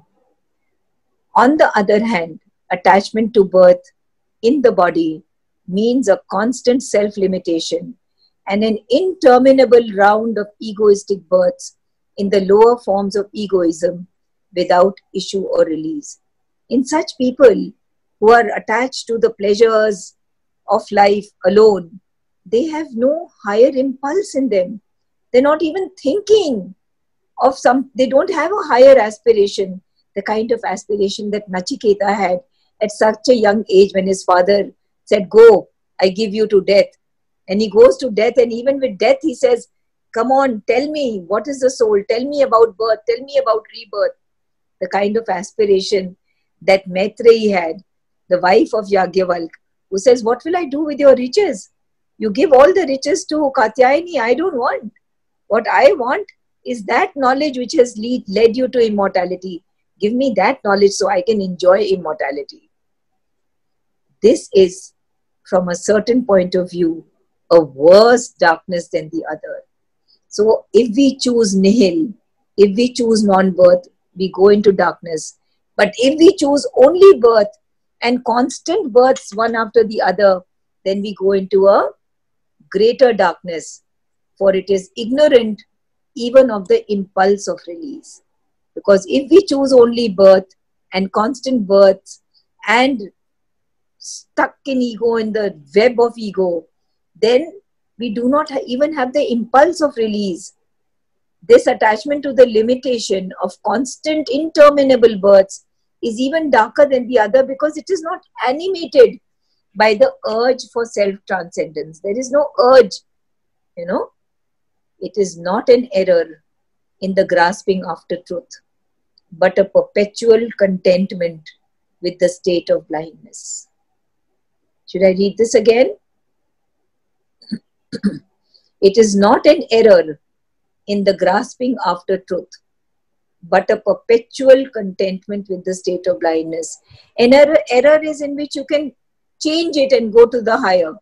On the other hand, attachment to birth in the body means a constant self-limitation and an interminable round of egoistic births in the lower forms of egoism without issue or release. In such people who are attached to the pleasures of life alone, they have no higher impulse in them. They're not even thinking of they don't have a higher aspiration, the kind of aspiration that Nachiketa had at such a young age when his father said, "Go, I give you to death." And he goes to death, and even with death he says, "Come on, tell me, what is the soul? Tell me about birth, tell me about rebirth." The kind of aspiration that Maitreyi had, the wife of Yagyavalk, who says, "What will I do with your riches? You give all the riches to Katyayani, I don't want. What I want is that knowledge which has led you to immortality. Give me that knowledge so I can enjoy immortality." This is, from a certain point of view, a worse darkness than the other. So if we choose nihil, if we choose non-birth, we go into darkness. But if we choose only birth and constant births one after the other, then we go into a greater darkness, for it is ignorant even of the impulse of release. Because if we choose only birth and constant births and stuck in ego, in the web of ego, then we do not even have the impulse of release. This attachment to the limitation of constant interminable births is even darker than the other, because it is not animated by the urge for self-transcendence. There is no urge, It is not an error in the grasping after truth, but a perpetual contentment with the state of blindness. Should I read this again? It is not an error in the grasping after truth, but a perpetual contentment with the state of blindness. An error is in which you can change it and go to the higher.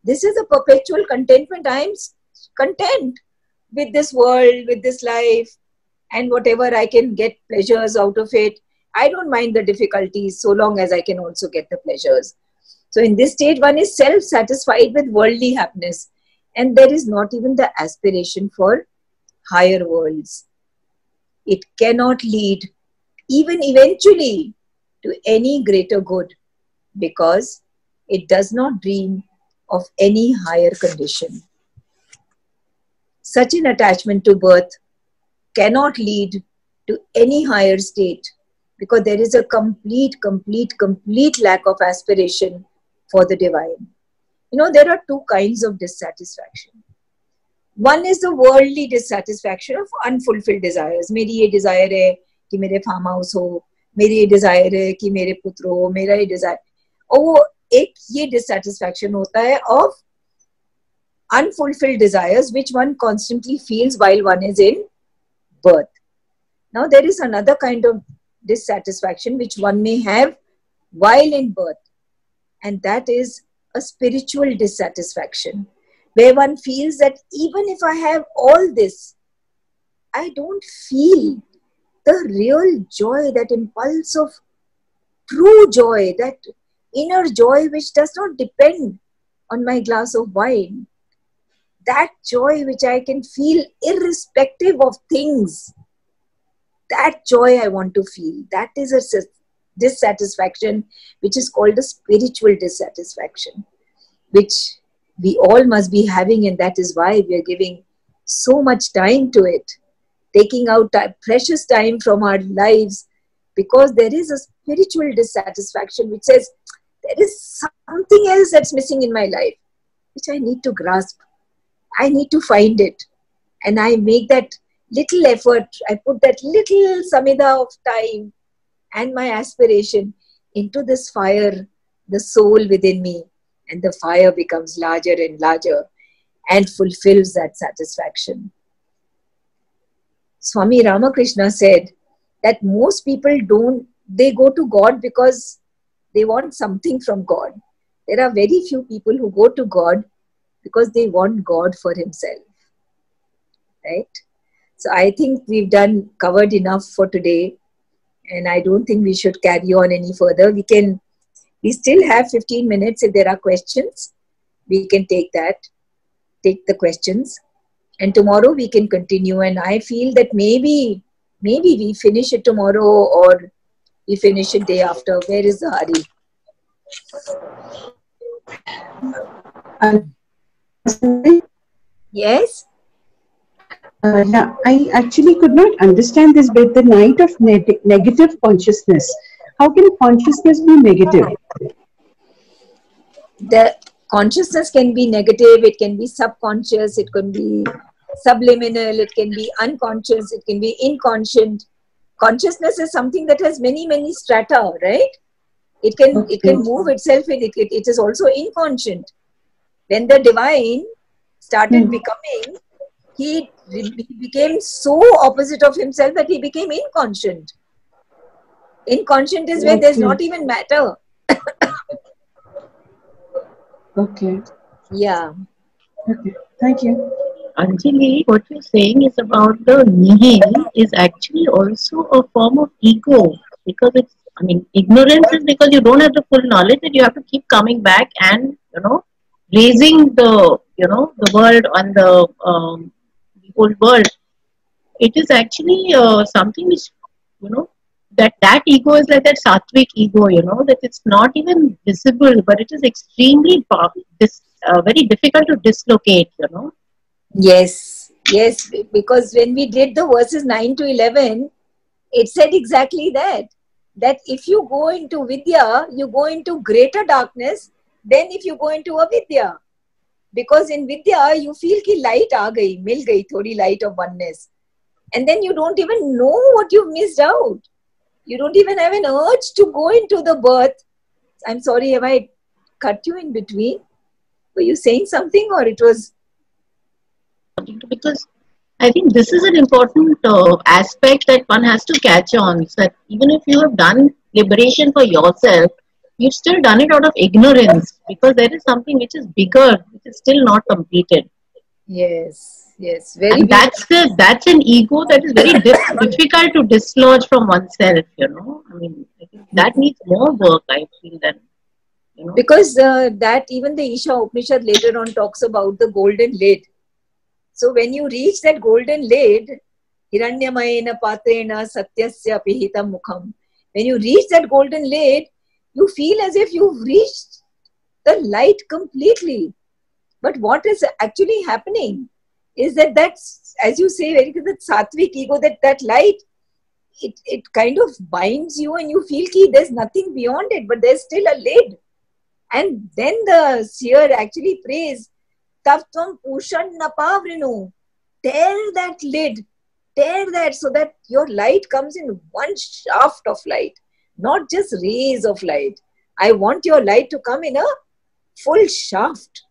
This is a perpetual contentment. I am content with this world, with this life, and whatever I can get pleasures out of it. I don't mind the difficulties so long as I can also get the pleasures. So in this state, one is self-satisfied with worldly happiness, and there is not even the aspiration for higher worlds. It cannot lead even eventually to any greater good, because it does not dream of any higher condition. Such an attachment to birth cannot lead to any higher state, because there is a complete lack of aspiration for the divine. You know, there are two kinds of dissatisfaction. One is the worldly dissatisfaction of unfulfilled desires. मेरी ये desire है कि मेरे farm house हो, मेरी ये desire है कि मेरे पुत्र हो, मेरा ये desire. और वो एक ये dissatisfaction होता है of unfulfilled desires which one constantly feels while one is in birth. Now there is another kind of dissatisfaction which one may have while in birth, and that is a spiritual dissatisfaction, where one feels that even if I have all this, I don't feel the real joy, that impulse of true joy, that inner joy which does not depend on my glass of wine. That joy which I can feel irrespective of things, that joy I want to feel. That is a dissatisfaction which is called a spiritual dissatisfaction, which we all must be having, and that is why we are giving so much time to it, taking out precious time from our lives, because there is a spiritual dissatisfaction which says there is something else that's missing in my life, which I need to grasp. I need to find it, and I make that little effort. I put that little samida of time and my aspiration into this fire, the soul within me, and the fire becomes larger and larger and fulfills that satisfaction. Swami Ramakrishna said that most people they go to God because they want something from God. There are very few people who go to God because they want God for himself, right? So I think we've covered enough for today, and I don't think we should carry on any further. We still have 15 minutes. If there are questions, we can take the questions, and tomorrow we can continue. And I feel that maybe we finish it tomorrow, or we finish it day after. Where is the hurry? Yes? Yeah, I actually could not understand this bit, the night of negative consciousness. How can consciousness be negative? The consciousness can be negative, it can be subconscious, it can be subliminal, it can be unconscious, it can be inconscient. Consciousness is something that has many strata, right? It can move itself in it. It is also inconscient. When the divine started becoming, he became so opposite of himself that he became inconscient. Inconscient is where there's not even matter. Okay. Yeah. Okay. Thank you. Anjali, what you're saying is about the nihil is actually also a form of ego, because it's, I mean, ignorance is because you don't have the full knowledge, and you have to keep coming back and, raising the, the world on the whole world. It is actually something which, that ego is like that sattvic ego, that it's not even visible, but it is extremely very difficult to dislocate, Yes, because when we did the verses 9 to 11, it said exactly that if you go into Vidya, you go into greater darkness than if you go into Avidya. Because in Vidya, you feel ki light aa gayi, mil gayi, thodi light of oneness. And then you don't even know what you've missed out. You don't even have an urge to go into the birth. I'm sorry, have I cut you in between? Were you saying something, or it was because I think this is an important aspect that one has to catch on. So that even if you have done liberation for yourself, you've still done it out of ignorance, because there is something which is bigger, which is still not completed. Yes, yes, very And that's an ego that is very difficult to dislodge from oneself. I mean, I think that needs more work, I feel, than. Because that even the Isha Upanishad later on talks about the golden lid. So when you reach that golden lid, Hiranyamayena patrena satyasya pihitam mukham. When you reach that golden lid, you feel as if you've reached the light completely. But what is actually happening is that's, as you say, very good, that sattvic ego, that light, it kind of binds you and you feel ki there's nothing beyond it, but there's still a lid. And then the seer actually prays, Tavtvam Pushan Napavrinu. Tear that lid, tear that, so that your light comes in one shaft of light, not just rays of light. I want your light to come in a full shaft.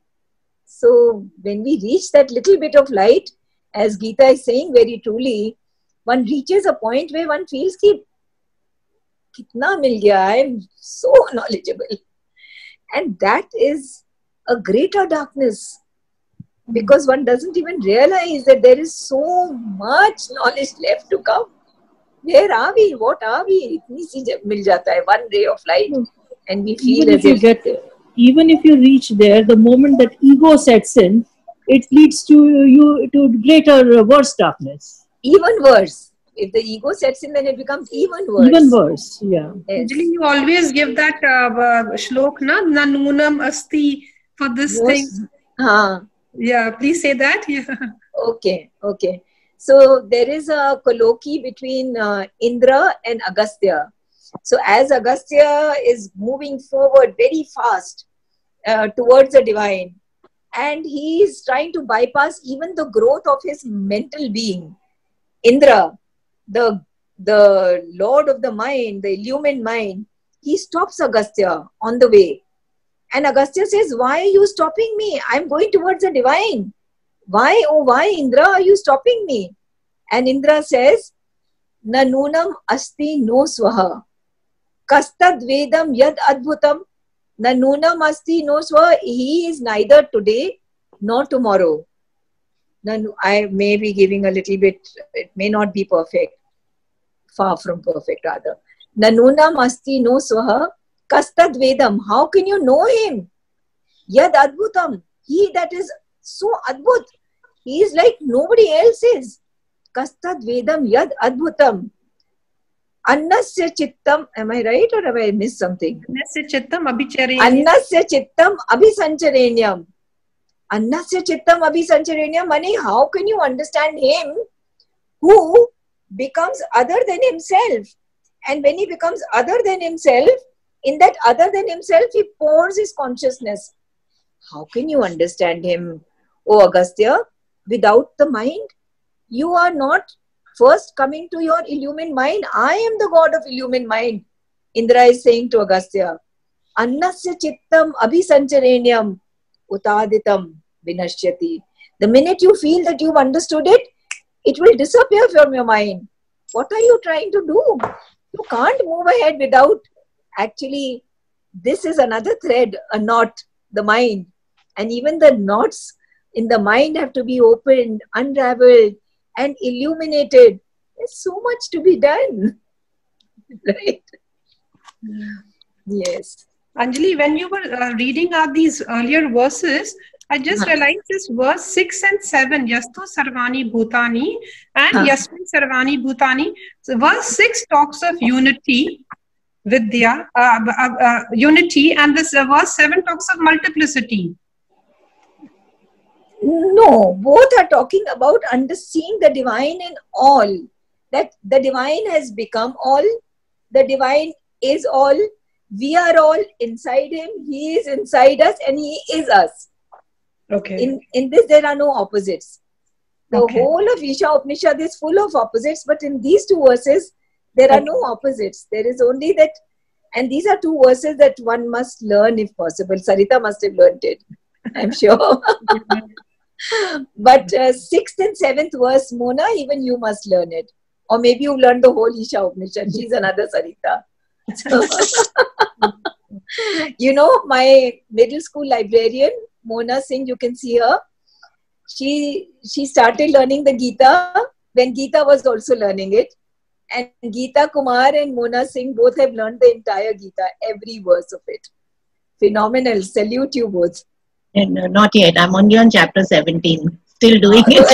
So when we reach that little bit of light, as Gita is saying very truly, one reaches a point where one feels ki kitna mil gaya, I am so knowledgeable. And that is a greater darkness, because one doesn't even realize that there is so much knowledge left to come. Where are we? What are we? Itni si mil jata hai, one ray of light, and we feel even if you reach there, the moment that ego sets in, it leads to you to greater, worse darkness. Even worse. If the ego sets in, then it becomes even worse. Even worse, yeah. Yes. Actually, you always give that shlok, na nanunam asti, for this thing. Yeah, please say that. Yeah. Okay. So there is a colloquy between Indra and Agastya. So as Agastya is moving forward very fast towards the divine, and he is trying to bypass even the growth of his mental being, Indra, the lord of the mind, the illumined mind, he stops Agastya on the way. And Agastya says, why are you stopping me? I'm going towards the divine. Why, oh why, Indra, are you stopping me? And Indra says, Nanunam asti no swaha. Kastad vedam yad adbhutam. Nanunam asti no swaha. He is neither today nor tomorrow. I may be giving a little bit, it may not be perfect. Far from perfect, rather. Nanunam asti no swaha. Kastad vedam. How can you know him? Yad adbhutam. He that is so adbhut. He is like nobody else is. Kastad vedam yad adbhutam. Annasya chittam. Am I right or have I missed something? Annasya chittam abhicharenyam. Annasya chittam abhisancharenyam. Annasya chittam abhisancharenyam. Mani, how can you understand him who becomes other than himself? And when he becomes other than himself, in that other than himself, he pours his consciousness. How can you understand him, O Agastya, without the mind? You are not first coming to your illumined mind. I am the god of illumined mind. Indra is saying to Agastya, Annasya chittam abhisancharenyam utaditam vinashyati. The minute you feel that you've understood it, it will disappear from your mind. What are you trying to do? You can't move ahead without actually, this is another thread, a knot, the mind. And even the knots in the mind have to be opened, unraveled, and illuminated. There's so much to be done. Right? Yes. Anjali, when you were reading out these earlier verses, I just realized this verse 6 and 7, Yastu Sarvani Bhutani and Yasmin Sarvani Bhutani. So verse 6 talks of unity, Vidya, unity, and this verse 7 talks of multiplicity. No, both are talking about seeing the divine in all. That the divine has become all, the divine is all, we are all inside him, he is inside us, and he is us. Okay. In this, there are no opposites. The whole of Isha Upanishad is full of opposites, but in these two verses, there are no opposites. There is only that, and these are two verses that one must learn if possible. Sarita must have learned it, I'm sure. But 6th and 7th verse, Mona, even you must learn it. Or maybe you've learned the whole Isha Upanishad. She's another Sarita. You know, my middle school librarian, Mona Singh, you can see her. She started learning the Gita when Gita was also learning it. And Geeta Kumar and Mona Singh both have learned the entire Gita, every verse of it. Phenomenal. Salute you both. Not yet. I'm only on chapter 17. Still doing it.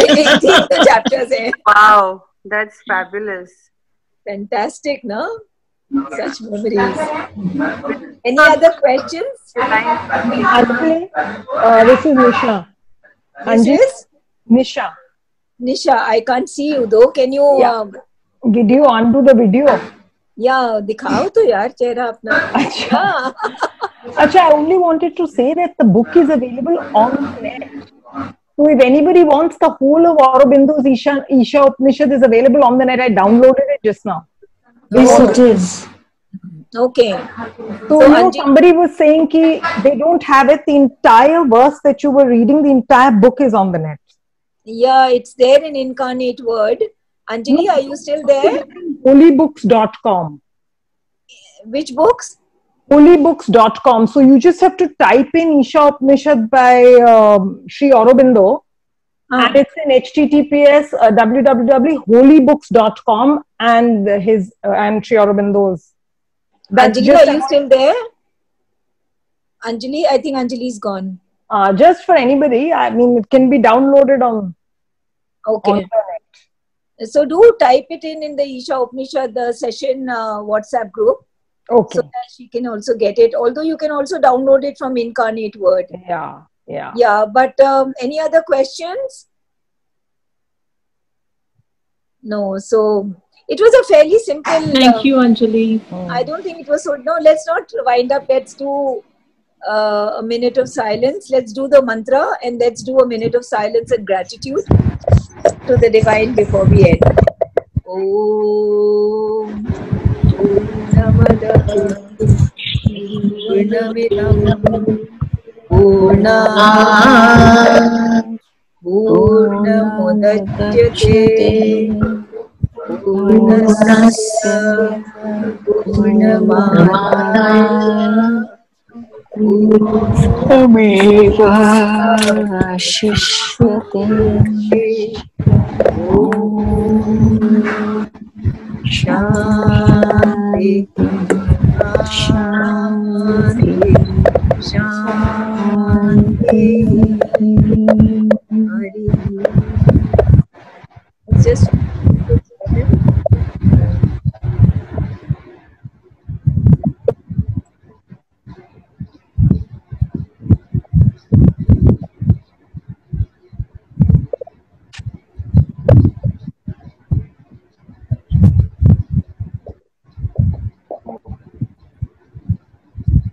18 chapters. Wow, that's fabulous. Fantastic, no? Such memories. Any other questions? Anjali, this is Nisha. This is? Nisha. Nisha, I can't see you though. Can you... Yeah. Did you undo the video? Yeah, दिखाओ तो यार चेहरा अपना. अच्छा. Achha, I only wanted to say that the book is available on the net. So if anybody wants, the whole of Aurobindo's Isha Upanishad is available on the net. I downloaded it just now. Yes, it is. Okay. So you know, somebody was saying ki they don't have it. The entire verse that you were reading, the entire book is on the net. Yeah, it's there in Incarnate Word. Anjali, are you still there? Holybooks.com. Which books? Holybooks.com. So you just have to type in Isha Upanishad by Sri Aurobindo. And it's in HTTPS www.holybooks.com and and Sri Aurobindo's. Anjali, are you still there? Anjali, I think Anjali's gone. Just for anybody, I mean, it can be downloaded on. Okay. On the net. So do type it in the Isha Upanishad session WhatsApp group. Okay. So that she can also get it. Although you can also download it from Incarnate Word. Yeah. Yeah. Yeah. But any other questions? No. So it was a fairly simple. Thank you, Anjali. I don't think it was so. No, let's not wind up. Let's do a minute of silence. Let's do the mantra and let's do a minute of silence and gratitude to the divine before we end. Om Purnamada Purnamidam Purnat Purnamudachyate Purnasya Purnamada Tameva Shishyate Shanti Shanti Shanti Hari. It's just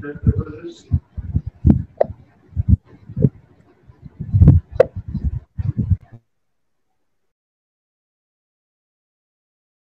That was